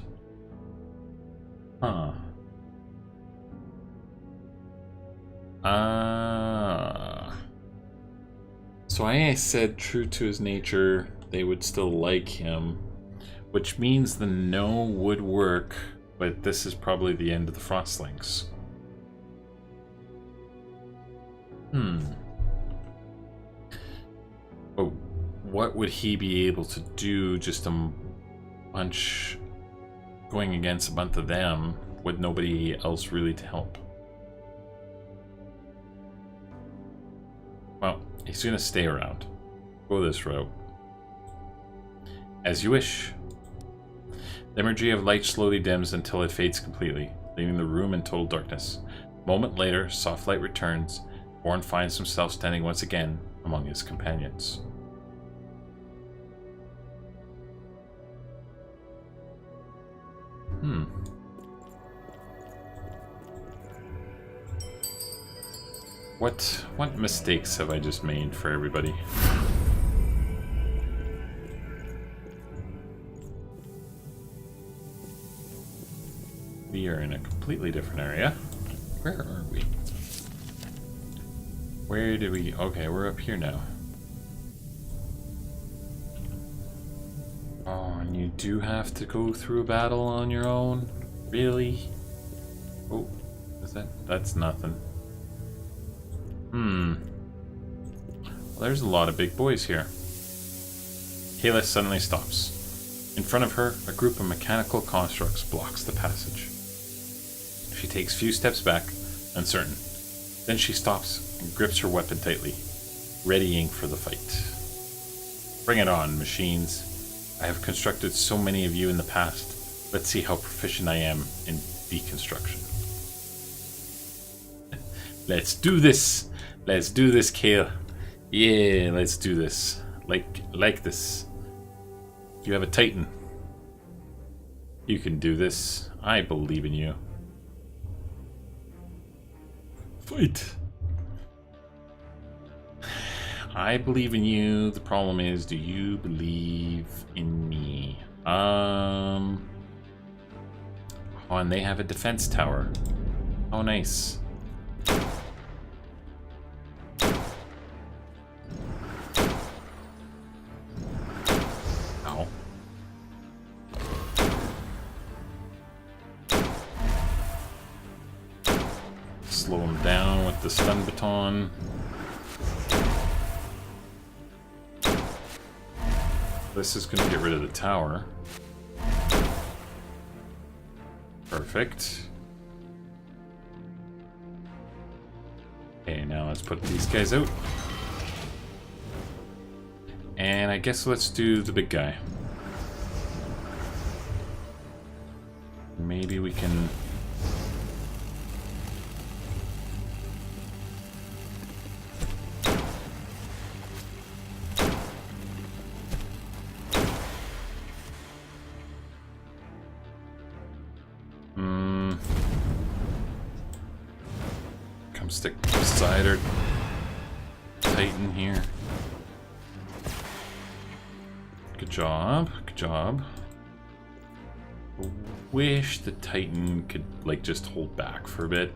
Huh. So I said true to his nature, they would still like him, which means the no would work, but this is probably the end of the Frostlings. But what would he be able to do? Just a bunch going against a bunch of them with nobody else really to help. Well, he's gonna stay around. Go this route. As you wish. The energy of light slowly dims until it fades completely, leaving the room in total darkness. A moment later, soft light returns. Born finds himself standing once again among his companions. What mistakes have I just made for everybody? We are in a completely different area. Where are we? Where did we... Okay, we're up here now. Oh, and you do have to go through a battle on your own? Really? Oh, is that... That's nothing. Well, there's a lot of big boys here. Kayla suddenly stops. In front of her, a group of mechanical constructs blocks the passage. She takes a few steps back, uncertain. Then she stops and grips her weapon tightly, readying for the fight. Bring it on, machines. I have constructed so many of you in the past. Let's see how proficient I am in deconstruction. Let's do this! Let's do this, Kale. Yeah, let's do this. Like this. You have a Titan. You can do this. I believe in you. Fight! I believe in you. The problem is, do you believe in me? Oh, and they have a defense tower. Oh, nice. Ow. Slow him down with the stun baton. This is going to get rid of the tower. Perfect. Okay, now let's put these guys out. And I guess let's do the big guy. Maybe we can... Come stick beside her Titan here. Good job, good job. I wish the Titan could, like, just hold back for a bit.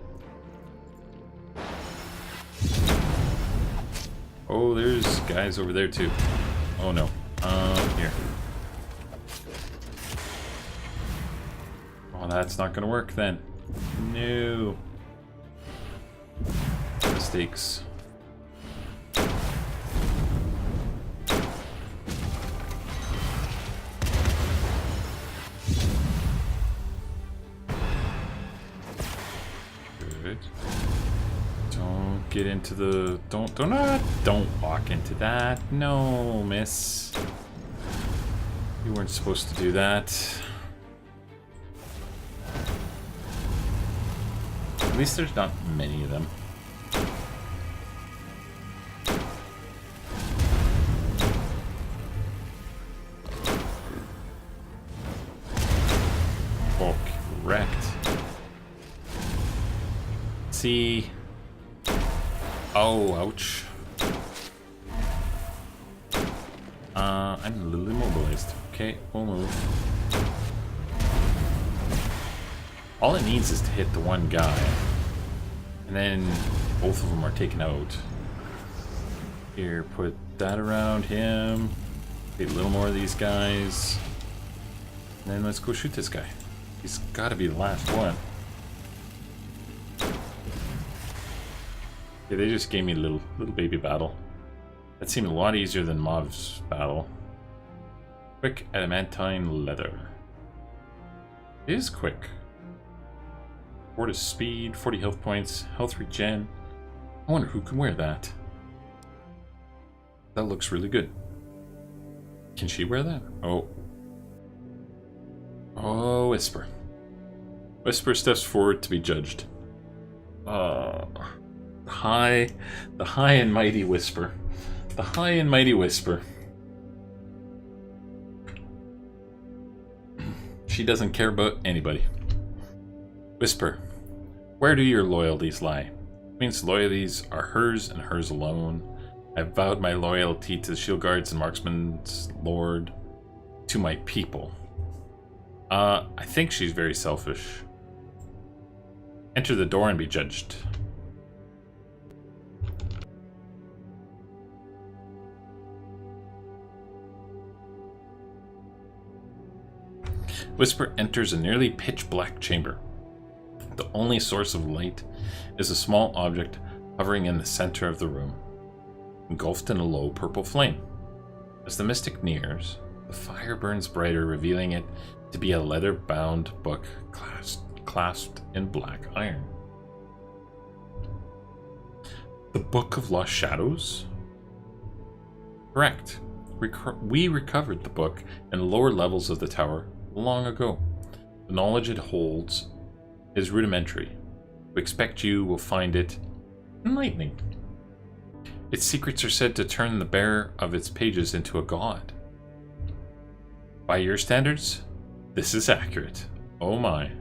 Oh, there's guys over there too. Oh no. Here. Oh, that's not gonna work then. No. Mistakes. Good. Don't get into the... Don't walk into that. No, miss. You weren't supposed to do that. At least there's not many of them. Oh, correct. see. Oh, ouch. I'm a little immobilized. Okay, we'll move. All it needs is to hit the one guy. And then both of them are taken out. Here, put that around him. Get a little more of these guys. And then let's go shoot this guy. He's got to be the last one. Yeah, they just gave me a little baby battle. That seemed a lot easier than Mauve's battle. Quick adamantine leather. It is quick. 4 to speed, 40 health points, health regen. I wonder who can wear that. That looks really good. Can she wear that? Oh. Oh, Whisper. Whisper steps forward to be judged. The high and mighty Whisper. The high and mighty Whisper. She doesn't care about anybody. Whisper, where do your loyalties lie? Queen's loyalties are hers and hers alone. I've vowed my loyalty to the Shield Guards and Marksman's Lord, to my people. I think she's very selfish. Enter the door and be judged. Whisper enters a nearly pitch-black chamber. The only source of light is a small object hovering in the center of the room, engulfed in a low purple flame. As the mystic nears, the fire burns brighter, revealing it to be a leather-bound book clasped in black iron. The Book of Lost Shadows? Correct. We recovered the book in the lower levels of the tower long ago. The knowledge it holds is rudimentary. We expect you will find it enlightening. Its secrets are said to turn the bearer of its pages into a god. By your standards, this is accurate. Oh my.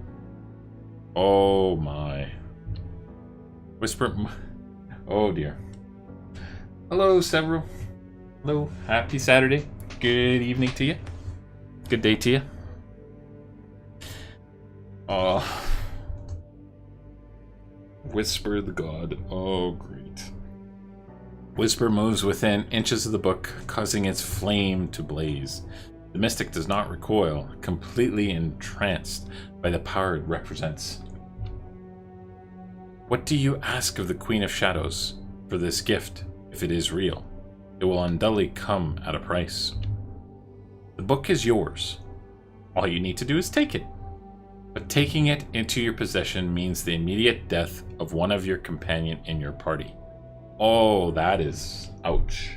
Oh my. Whisper. Oh dear. Hello, Several. Hello. Happy Saturday. Good evening to you. Good day to you. Whisper the god. Oh, great. Whisper moves within inches of the book, causing its flame to blaze. The mystic does not recoil, completely entranced by the power it represents. What do you ask of the Queen of Shadows for this gift, if it is real? It will undoubtedly come at a price. The book is yours. All you need to do is take it. But taking it into your possession means the immediate death of one of your companion in your party. Oh, that is... ouch.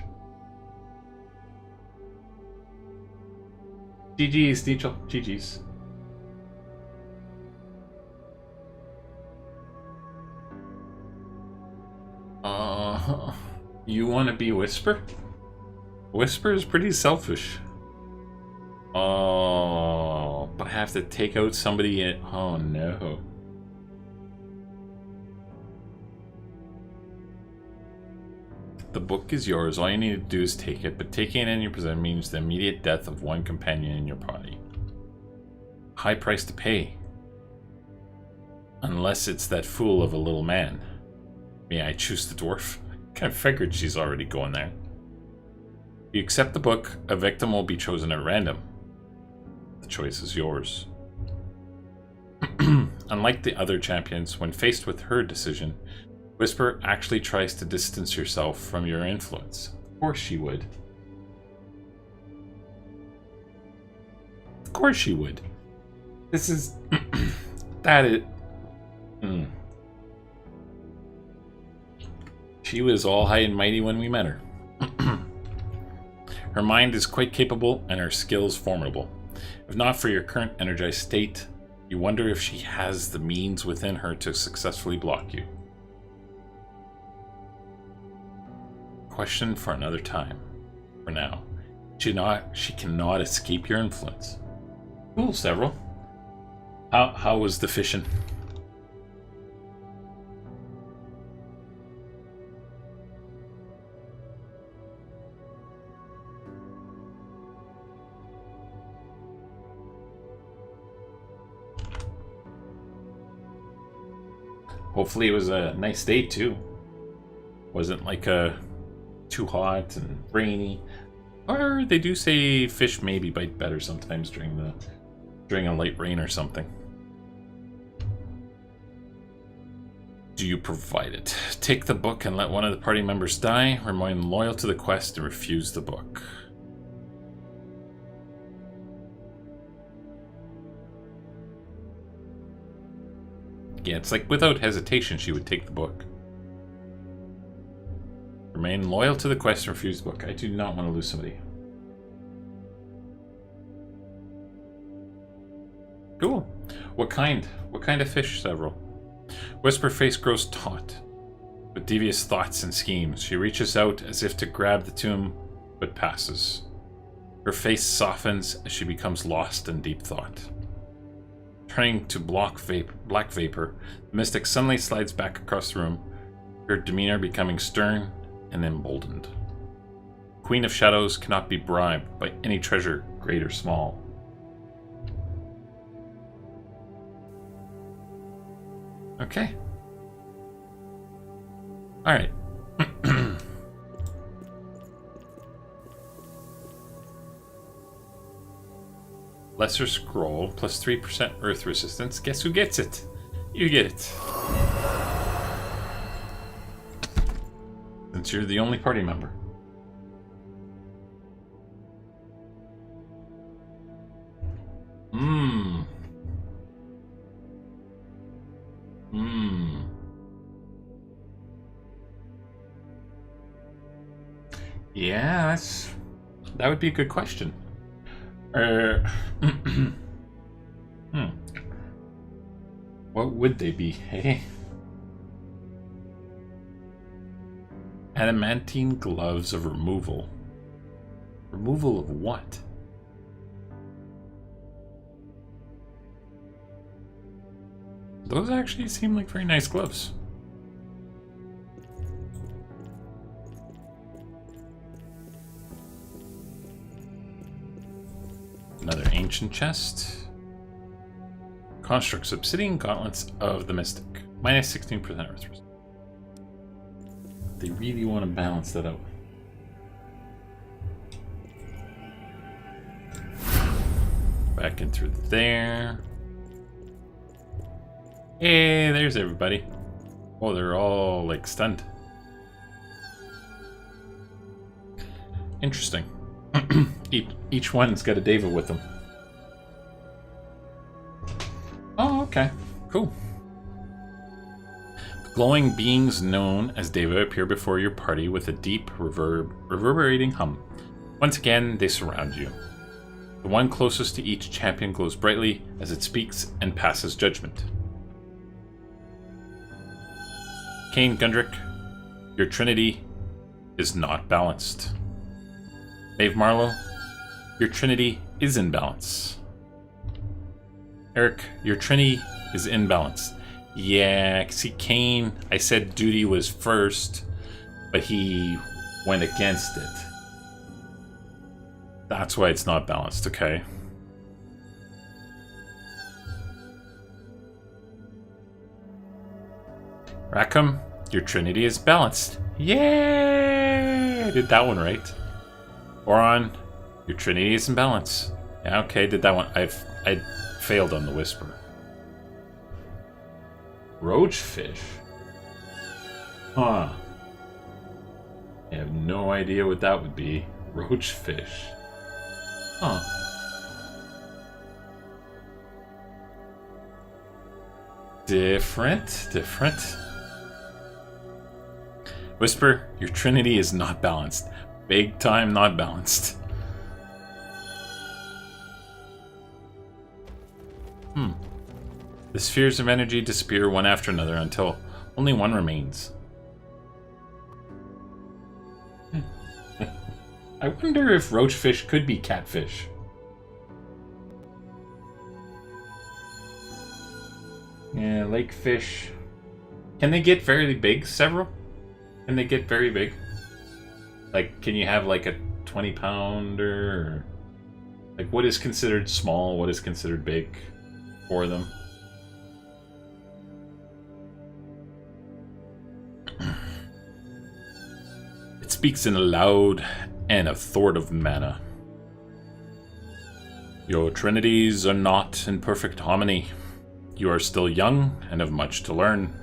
GG's, Nietzsche. GG's. You want to be Whisper? Whisper is pretty selfish. Oh, but I have to take out somebody in... Oh, no. The book is yours. All you need to do is take it, but taking it in your possession means the immediate death of one companion in your party. High price to pay. Unless it's that fool of a little man. May I choose the dwarf? I figured she's already going there. If you accept the book, a victim will be chosen at random. The choice is yours. Unlike the other champions, when faced with her decision, Whisper actually tries to distance herself from your influence. Of course she would. Of course she would. This is... that is... She was all high and mighty when we met her. Her mind is quite capable and her skills formidable. If not for your current energized state, you wonder if she has the means within her to successfully block you. Question for another time. For now, she cannot escape your influence. Cool, Several. How was the fishing? Hopefully it was a nice day too. Wasn't like too hot and rainy. Or they do say fish maybe bite better sometimes during a light rain or something. Do you provide it? Take the book and let one of the party members die. Remain loyal to the quest and refuse the book. Yeah, it's like without hesitation she would take the book. Remain loyal to the quest and refuse the book. I do not want to lose somebody. Cool. What kind? What kind of fish? Several. Whisper face grows taut with devious thoughts and schemes. She reaches out as if to grab the tomb, but passes. Her face softens as she becomes lost in deep thought. Turning to black vapor, the mystic suddenly slides back across the room, her demeanor becoming stern and emboldened. Queen of Shadows cannot be bribed by any treasure, great or small. Okay. Alright. Lesser scroll, plus 3% earth resistance. Guess who gets it? You get it. Since you're the only party member. Yeah, that would be a good question. What would they be, hey? Adamantine gloves of removal. Removal of what? Those actually seem like very nice gloves. Another ancient chest. Constructs obsidian gauntlets of the mystic. Minus 16% earth resistance. They really want to balance that out. Back in through there. Hey, there's everybody. Oh, they're all like stunned. Interesting. Each one's got a Daeva with them. Oh, okay. Cool. The glowing beings known as Daeva appear before your party with a deep, reverberating hum. Once again, they surround you. The one closest to each champion glows brightly as it speaks and passes judgment. Kane Gundrick, your trinity is not balanced. Maeve Marlowe, your trinity is in balance. Eric, your trinity is in balance. Yeah, see, Kane, I said duty was first, but he went against it. That's why it's not balanced, okay? Rackham, your trinity is balanced. Yay! I did that one right. Oron, your trinity is in balance. Yeah, okay, did that one. I failed on the whisper. Roachfish? Huh. I have no idea what that would be. Roachfish. Huh. Different. Whisper, your trinity is not balanced. Big time not balanced. The spheres of energy disappear one after another until only one remains. I wonder if roachfish could be catfish. Yeah, lake fish. Can they get very big, several? Can they get very big? Like, can you have like a 20-pounder? Or like, what is considered small? What is considered big for them? speaks in a loud and authoritative manner. Your trinities are not in perfect harmony. You are still young and have much to learn.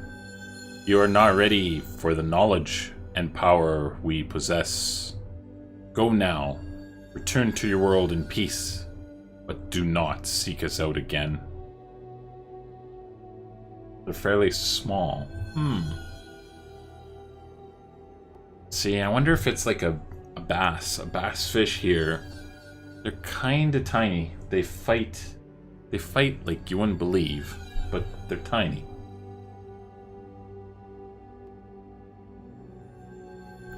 You are not ready for the knowledge and power we possess. Go now. Return to your world in peace, but do not seek us out again. They're fairly small. See, I wonder if it's like a bass fish here. They're kind of tiny. They fight like you wouldn't believe, but they're tiny.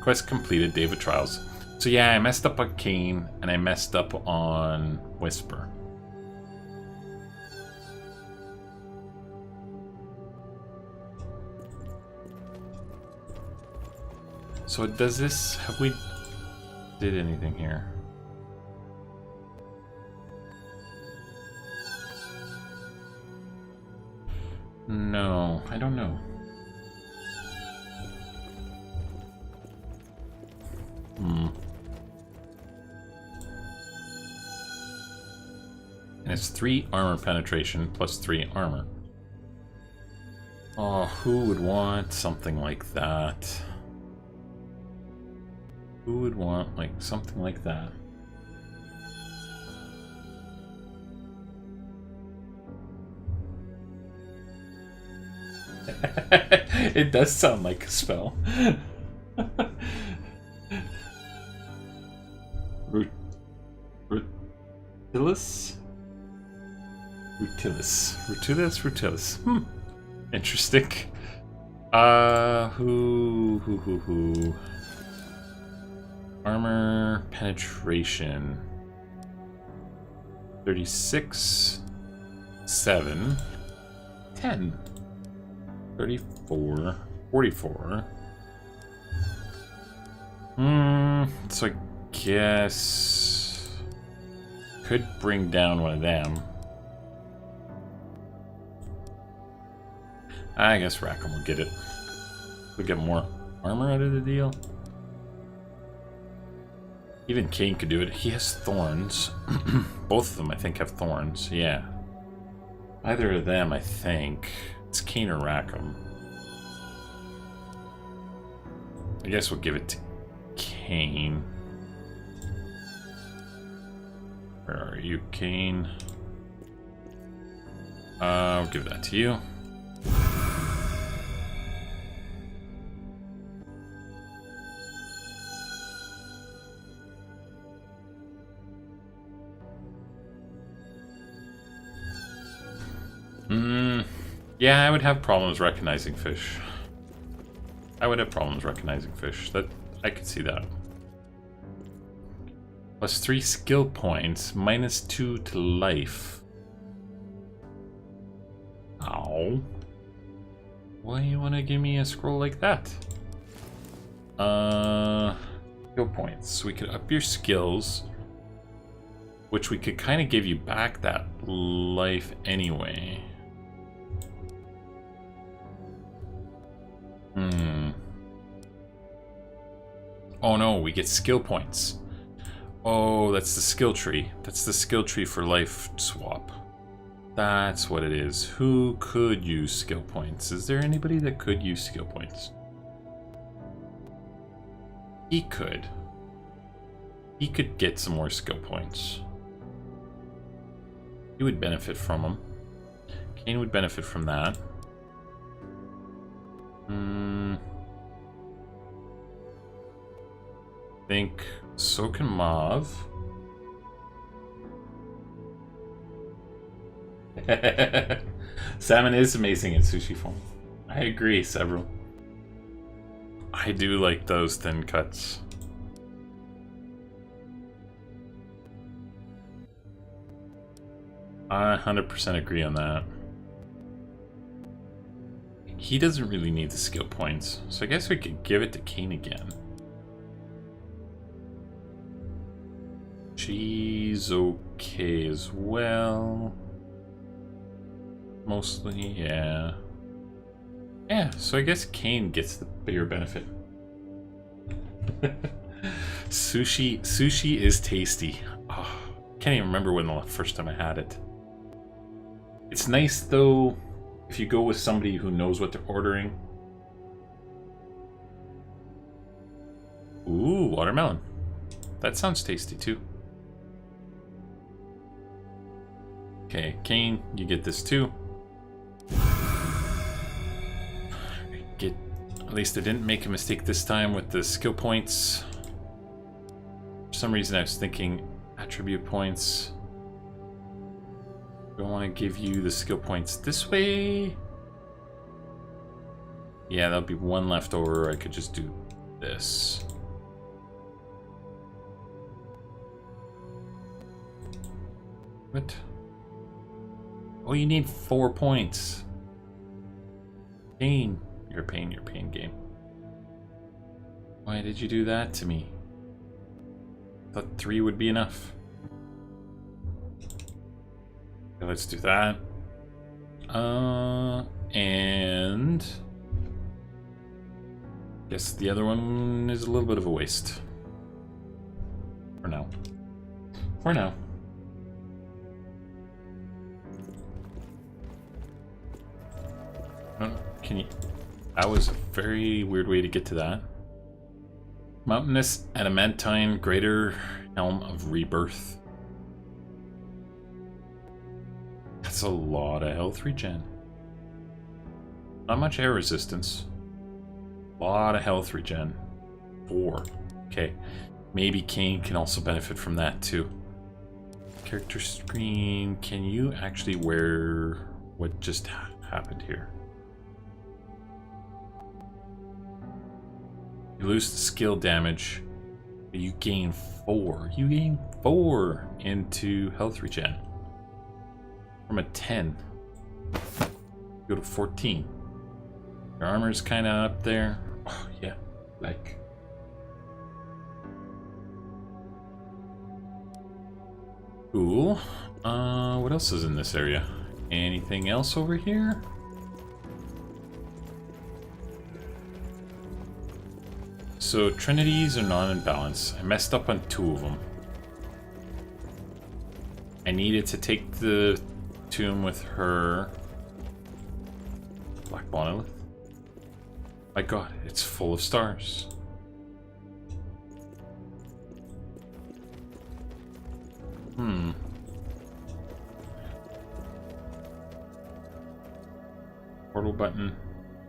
Quest completed, Daeva Trials. So yeah, I messed up on Cain, and I messed up on Whisper. So does this... have we did anything here? No, I don't know. And it's 3 armor penetration plus 3 armor. Oh, who would want something like that? Who would want like something like that? It does sound like a spell. Rutilis? Rutilis. Interesting. Who? Armor penetration. 36, 7, 10, 34, 44. So I guess could bring down one of them. I guess Rackham will get it. We'll get more armor out of the deal. Even Cain could do it. He has thorns. Both of them, I think, have thorns. Yeah. Either of them, I think. It's Cain or Rackham. I guess we'll give it to Cain. Where are you, Cain? I'll give that to you. Yeah, I would have problems recognizing fish. That I could see that. Plus 3 skill points, minus 2 to life. Ow. Why you want to give me a scroll like that? Skill points. So we could up your skills, which we could kind of give you back that life anyway. Oh no, we get skill points. Oh, that's the skill tree. That's the skill tree for life swap. That's what it is. Who could use skill points? Is there anybody that could use skill points? He could. He could get some more skill points. He would benefit from them. Cain would benefit from that. I think so can Mav. Salmon is amazing in sushi form. I agree, several. I do like those thin cuts. I 100% agree on that. He doesn't really need the skill points, so I guess we could give it to Cain again. She's okay as well. Mostly, yeah. Yeah, so I guess Cain gets the bigger benefit. Sushi is tasty. Oh, can't even remember when the first time I had it. It's nice though if you go with somebody who knows what they're ordering. Ooh, watermelon. That sounds tasty too. Okay, Kane, you get this too. At least I didn't make a mistake this time with the skill points. For some reason I was thinking attribute points. Do I want to give you the skill points this way? Yeah, that'll be one left over. I could just do this. What? Oh, you need 4 points. Pain. Your pain game. Why did you do that to me? Thought 3 would be enough. Okay, let's do that. And guess the other one is a little bit of a waste. For now. For now. Can you... That was a very weird way to get to that. Mountainous Adamantine Greater Helm of Rebirth. That's a lot of health regen. Not much air resistance. A lot of health regen. 4. Okay. Maybe Kane can also benefit from that too. Character screen. Can you actually wear what just happened here? You lose the skill damage, but you gain 4. You gain 4 into health regen. From a 10. Go to 14. Your armor's kind of up there. Oh, yeah. Like. Cool. What else is in this area? Anything else over here? So, Trinities are not in balance. I messed up on 2 of them. I needed to take the tomb with her. Black monolith. My god, it's full of stars. Portal button.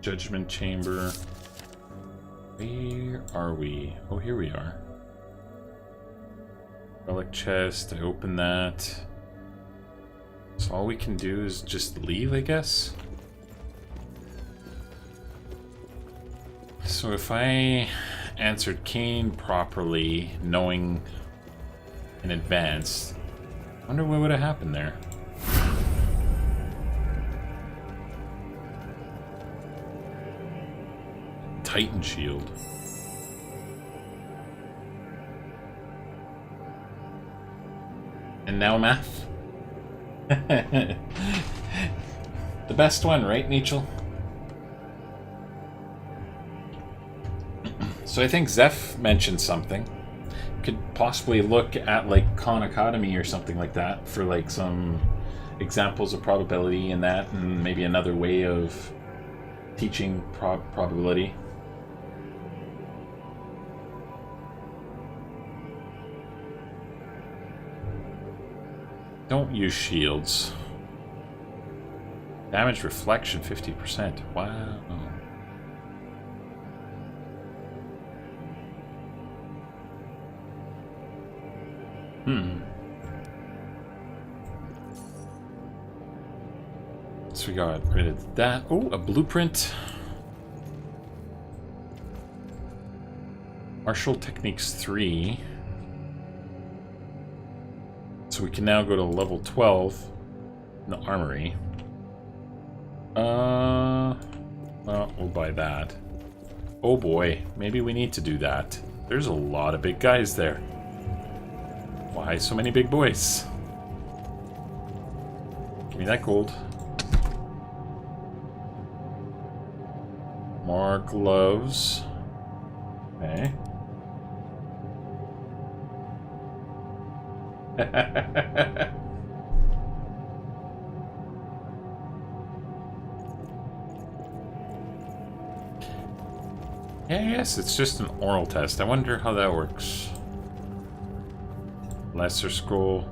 Judgment chamber. Where are we? Oh, here we are. Relic chest. I open that. So all we can do is just leave, I guess. So if I answered Kane properly, knowing in advance, I wonder what would have happened there. Titan shield. And now math. The best one, right, Nietzsche? So I think Zeph mentioned something. Could possibly look at like Khan Academy or something like that for like some examples of probability in that, and maybe another way of teaching probability. Don't use shields. Damage reflection 50%. Wow. So we got rid of that. Oh, a blueprint. Martial Techniques 3. So we can now go to level 12 in the armory. Well, we'll buy that. Oh boy, maybe we need to do that. There's a lot of big guys there. Why so many big boys? Give me that gold. More gloves. Okay. Yes, it's just an oral test. I wonder how that works. Lesser scroll.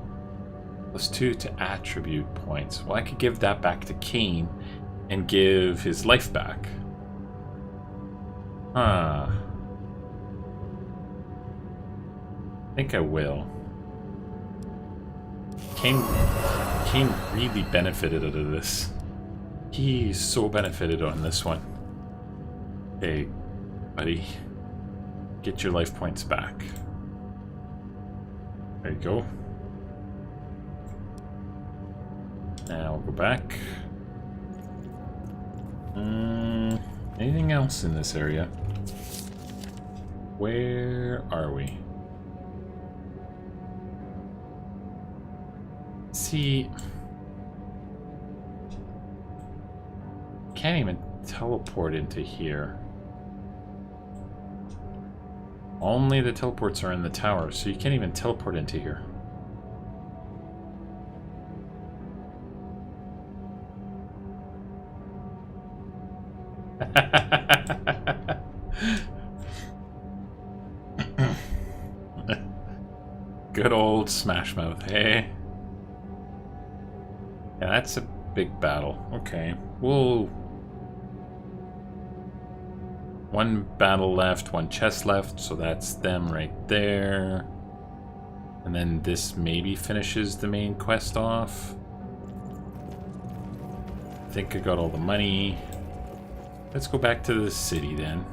+2 to attribute points. Well, I could give that back to Cain and give his life back. Huh. I think I will. Cain really benefited out of this. He so benefited on this one. Hey, buddy. Get your life points back. There you go. Now we'll go back. Anything else in this area? Where are we? See, can't even teleport into here. Only the teleports are in the tower, so you can't even teleport into here. Good old Smash Mouth, hey? Yeah, that's a big battle. Okay, we'll... One battle left, one chest left, so that's them right there. And then this maybe finishes the main quest off. I think I got all the money. Let's go back to the city then.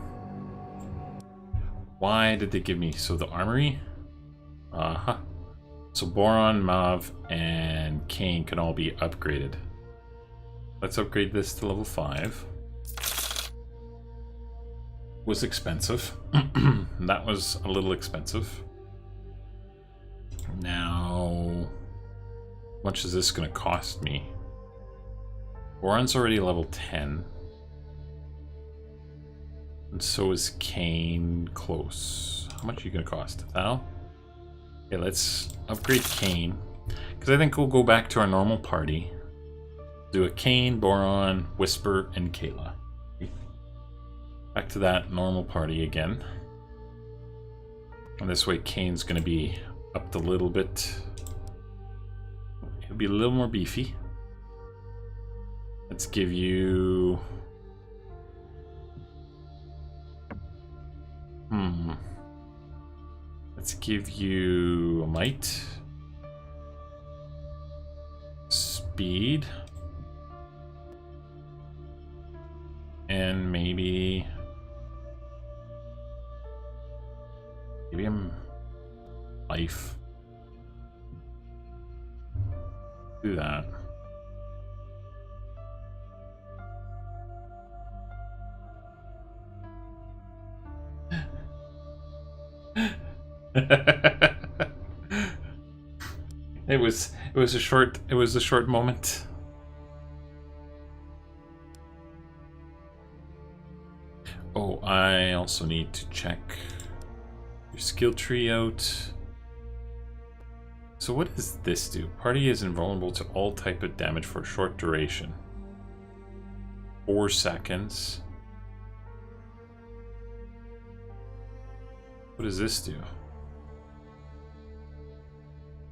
Why did they give me... So the armory? Uh-huh. So Boron, Mav, and Cain can all be upgraded. Let's upgrade this to level 5. Was expensive. That was a little expensive. Now, how much is this going to cost me? Boron's already level 10. And so is Cain close. How much are you going to cost? Val? Okay, let's upgrade Cain. Because I think we'll go back to our normal party. Do a Cain, Boron, Whisper, and Kayla. Back to that normal party again. And this way Cain's going to be upped a little bit. He'll be a little more beefy. Let's give you... Let's give you a might. Speed. And maybe him life. Do that. It was a short moment. Oh, I also need to check your skill tree out. So what does this do? Party is invulnerable to all type of damage for a short duration. 4 seconds. What does this do?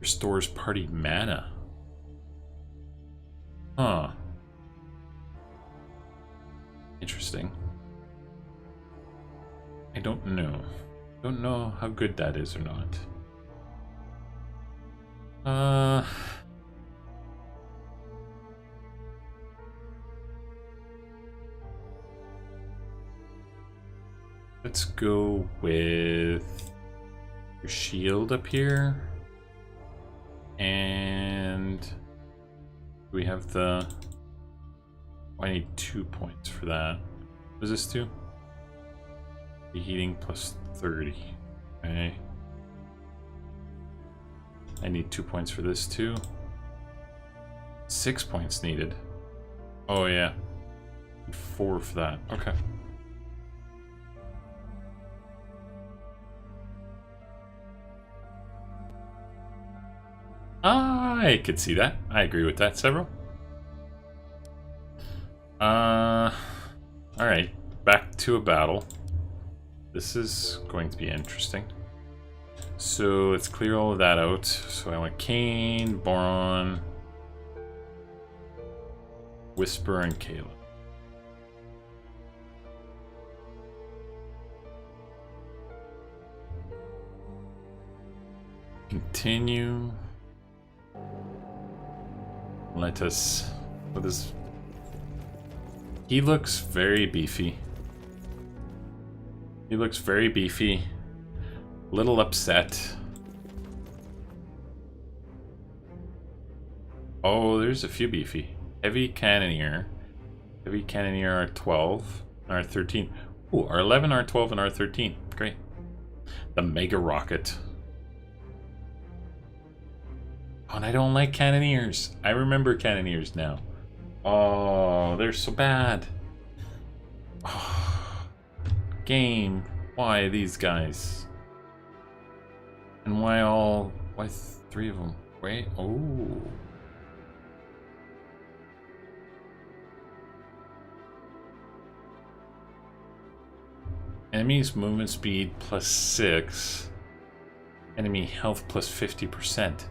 Restores party mana. Huh. Interesting. I don't know. Don't know how good that is or not. Let's go with your shield up here. And we have the... Oh, I need 2 points for that. What does this do? Heating plus 30. Okay. I need 2 points for this too. 6 points needed. Oh yeah. 4 for that. Okay. I could see that. I agree with that, several. Alright. Back to a battle. This is going to be interesting. So let's clear all of that out. So I want Kane, Boron, Whisper, and Caleb. Continue. Let us... What is... He looks very beefy. He looks very beefy. Little upset. Oh, there's a few beefy. Heavy Cannoneer. Heavy Cannoneer R12. R13. Ooh, R11, R12, and R13. Great. The Mega Rocket. Oh, and I don't like Cannoneers. I remember Cannoneers now. Oh, they're so bad. Oh, game. Why these guys? And why three of them? Wait, oh. Enemy's movement speed +6. Enemy health +50%.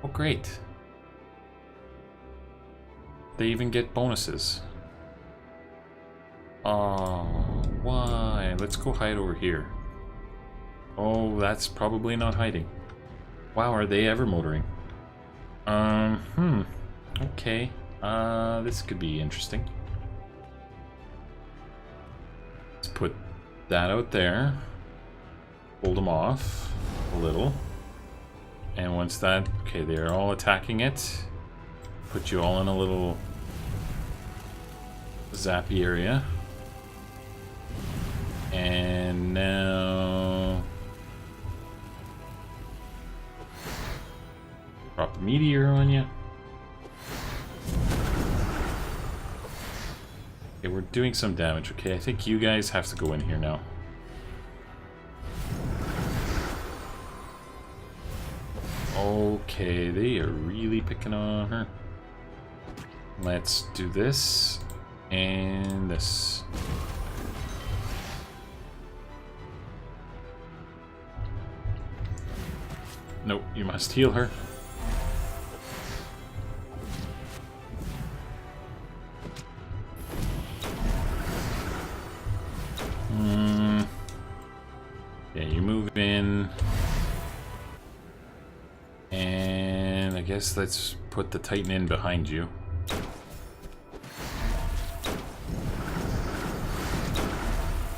Oh, great. They even get bonuses. Oh, why? Let's go hide over here. Oh, that's probably not hiding. Wow, are they ever motoring? Okay. This could be interesting. Let's put that out there. Hold them off a little. And once that... Okay, they're all attacking it. Put you all in a little zappy area. And now... Drop a meteor on you. Okay, we're doing some damage. Okay, I think you guys have to go in here now. Okay, they are really picking on her. Let's do this and this. Nope, you must heal her. Yeah, you move in. And I guess let's put the Titan in behind you.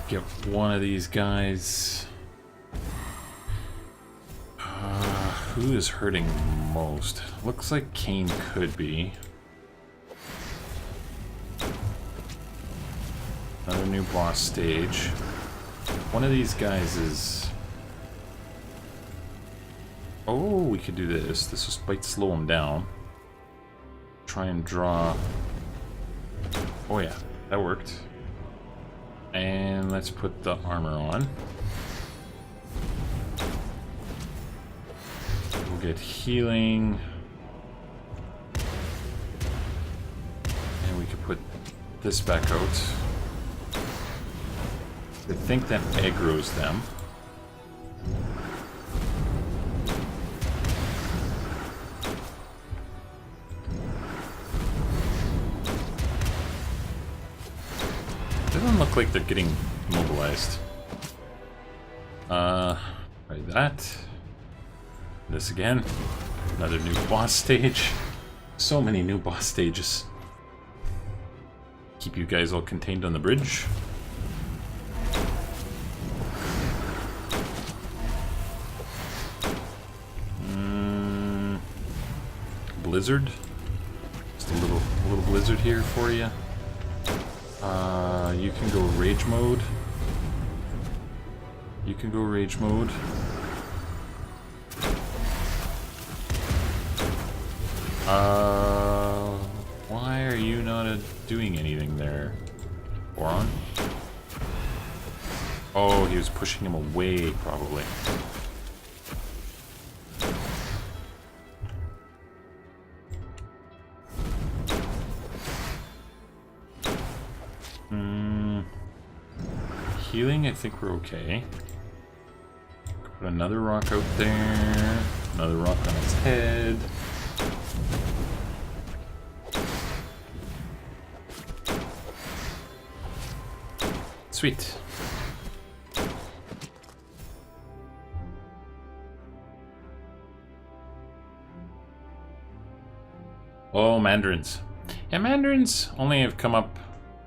Get one of these guys. Who is hurting most? Looks like Kane could be. Another new boss stage. One of these guys is... Oh, we could do this. This might slow him down. Try and draw... Oh yeah, that worked. And let's put the armor on. We'll get healing. And we could put this back out. I think that aggroes them. Doesn't look like they're getting mobilized. Right, that. This again. Another new boss stage. So many new boss stages. Keep you guys all contained on the bridge. Blizzard. Just a little blizzard here for you. You can go rage mode. You can go rage mode. Why are you not doing anything there, Boron? Oh, he was pushing him away, probably. think we're okay. Put another rock out there. Another rock on its head. Sweet. Oh, mandarins. Yeah, mandarins only have come up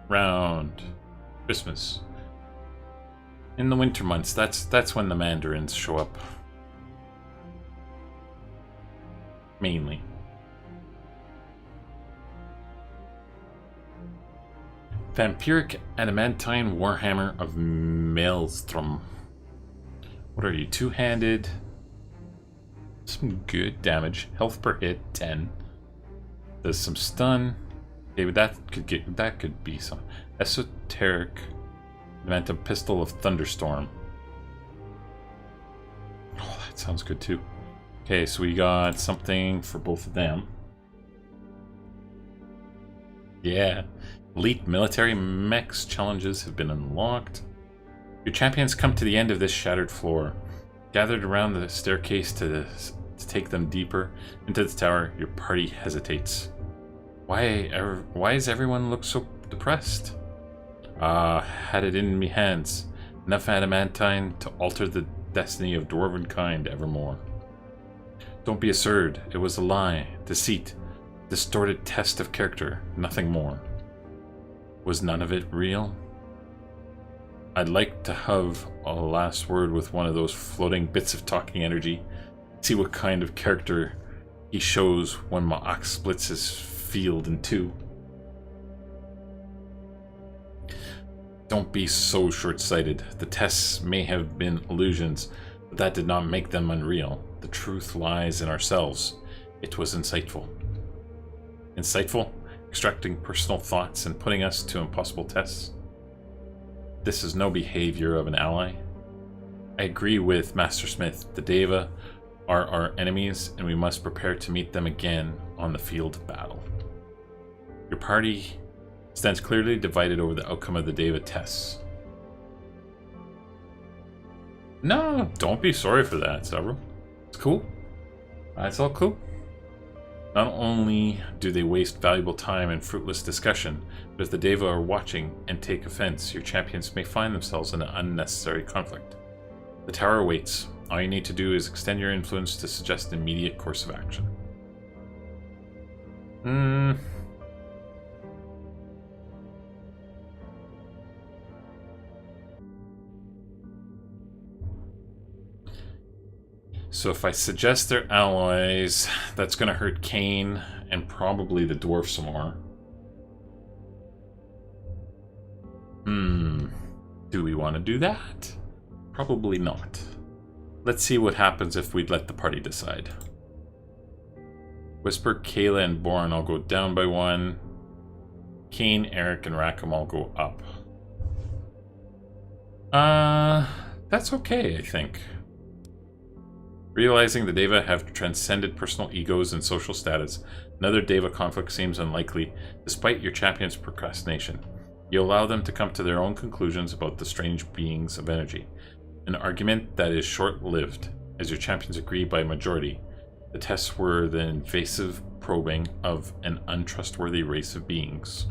around Christmas. In the winter months, that's when the mandarins show up. Mainly. Vampiric Adamantine Warhammer of Maelstrom. What are you, two-handed? Some good damage. Health per hit, 10. Does some stun. Okay, but that could be some esoteric Adamantium Pistol of Thunderstorm. Oh, that sounds good too. Okay, so we got something for both of them. Yeah. Elite military mechs challenges have been unlocked. Your champions come to the end of this shattered floor. Gathered around the staircase to take them deeper into the tower, your party hesitates. Why does everyone look so depressed? Had it in me hands. Enough adamantine to alter the destiny of dwarven kind evermore. Don't be absurd. It was a lie, deceit, distorted test of character, nothing more. Was none of it real? I'd like to have a last word with one of those floating bits of talking energy. See what kind of character he shows when my ox splits his field in two. Don't be so short-sighted. The tests may have been illusions, but that did not make them unreal. The truth lies in ourselves. It was insightful. Insightful? Extracting personal thoughts and putting us to impossible tests? This is no behavior of an ally. I agree with Master Smith. The Daeva are our enemies, and we must prepare to meet them again on the field of battle. Your party stands clearly divided over the outcome of the Daeva tests. No, don't be sorry for that, Several. It's cool. It's all cool. Not only do they waste valuable time in fruitless discussion, but if the Daeva are watching and take offense, your champions may find themselves in an unnecessary conflict. The tower waits. All you need to do is extend your influence to suggest an immediate course of action. So if I suggest their allies, that's going to hurt Kane and probably the dwarf some more. Do we want to do that? Probably not. Let's see what happens if we let the party decide. Whisper, Kayla, and Bourne all go down by 1. Kane, Eric, and Rackham all go up. That's okay, I think. Realizing the Daeva have transcended personal egos and social status, another Daeva conflict seems unlikely, despite your champion's procrastination. You allow them to come to their own conclusions about the strange beings of energy. An argument that is short-lived, as your champions agree by majority. The tests were the invasive probing of an untrustworthy race of beings.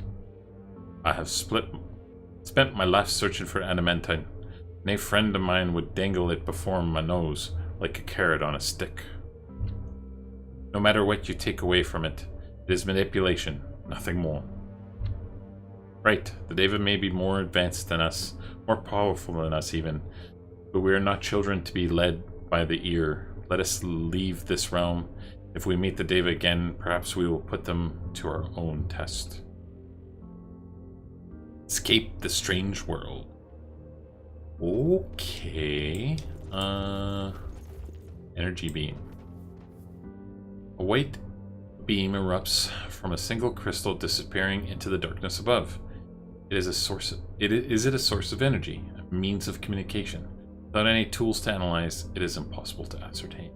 I have spent my life searching for adamantine. No friend of mine would dangle it before my nose, like a carrot on a stick. No matter what you take away from it, it is manipulation, nothing more. Right, the Daeva may be more advanced than us, more powerful than us even, but we are not children to be led by the ear. Let us leave this realm. If we meet the Daeva again, perhaps we will put them to our own test. Escape the strange world. Okay. Energy beam. A white beam erupts from a single crystal, disappearing into the darkness above. Is it a source of energy, a means of communication? Without any tools to analyze, it is impossible to ascertain.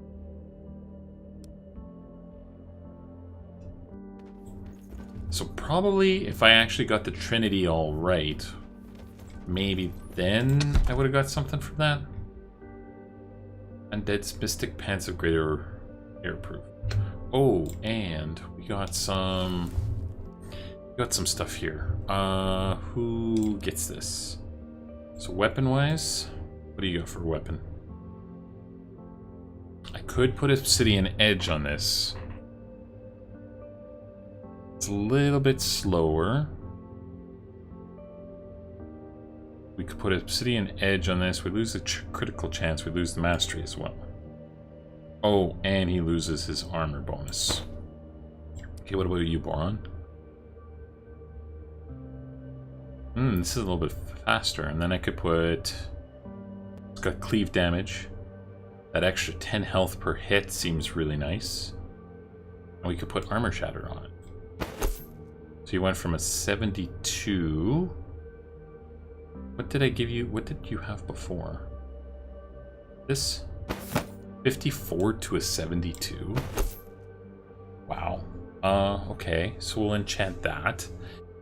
So probably if I actually got the Trinity all right, maybe then I would have got something from that. Undead's Mystic Pants of Greater Airproof. Oh, and we got some stuff here. Who gets this? So weapon-wise, what do you got for a weapon? I could put Obsidian Edge on this. It's a little bit slower. We could put Obsidian Edge on this. We lose the critical chance. We lose the mastery as well. Oh, and he loses his armor bonus. Okay, what about you, Boron? This is a little bit faster. And then I could put... It's got cleave damage. That extra 10 health per hit seems really nice. And we could put Armor Shatter on it. So you went from a 72... What did I give you? What did you have before? This? 54 to a 72? Wow. Okay. So we'll enchant that.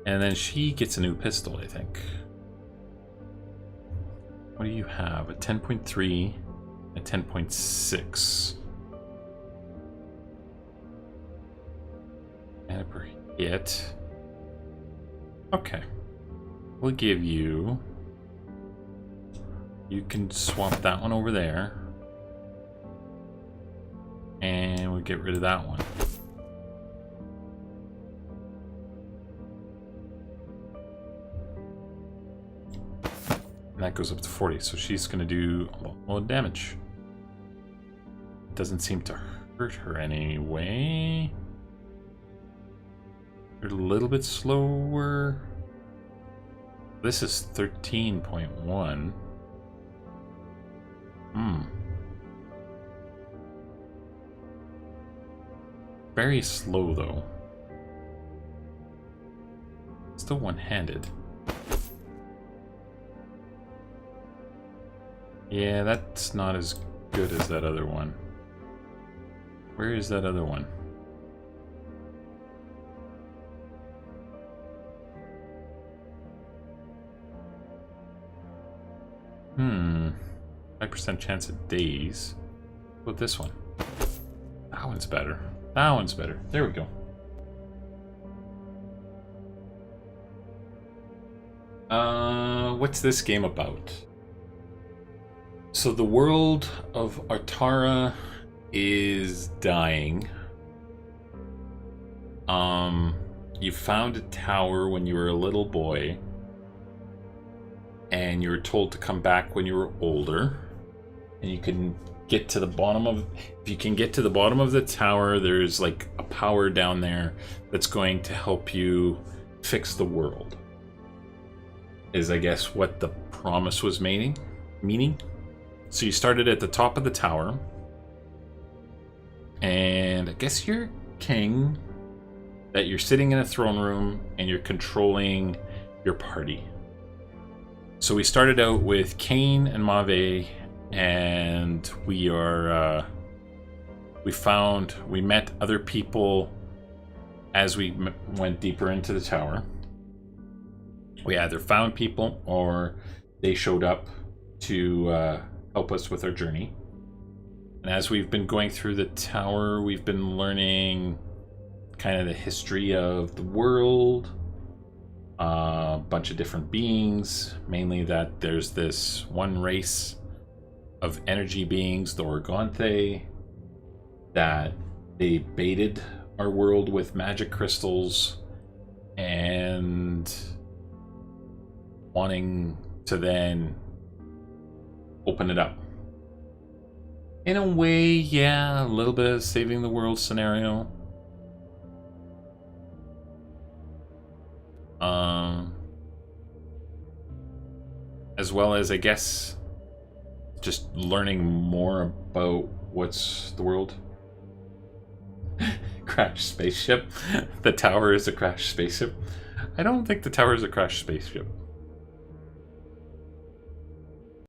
And then she gets a new pistol, I think. What do you have? A 10.3, a 10.6. And a per hit. Okay. We'll give you... You can swap that one over there. And we'll get rid of that one. And that goes up to 40, so she's going to do a lot more damage. Doesn't seem to hurt her anyway. They're a little bit slower. This is 13.1. Very slow, though. Still one-handed. Yeah, that's not as good as that other one. Where is that other one? 5% chance of days. What about this one? That one's better. That one's better. There we go. What's this game about? So the world of Artara is dying. You found a tower when you were a little boy, and you were told to come back when you were older, and you can get to the bottom of... If you can get to the bottom of the tower, there's like a power down there that's going to help you fix the world. Is, I guess, what the promise was meaning. So you started at the top of the tower, and I guess you're king, that you're sitting in a throne room and you're controlling your party. So we started out with Cain and Mave, and we met other people as we went deeper into the tower. We either found people or they showed up to help us with our journey. And as we've been going through the tower, we've been learning kind of the history of the world, a bunch of different beings, mainly that there's this one race of energy beings, the Orgonthe, that they baited our world with magic crystals and wanting to then open it up. In a way, yeah, a little bit of saving the world scenario. As well as, I guess, just learning more about what's the world. Crashed spaceship. The tower is a crashed spaceship. I don't think the tower is a crashed spaceship.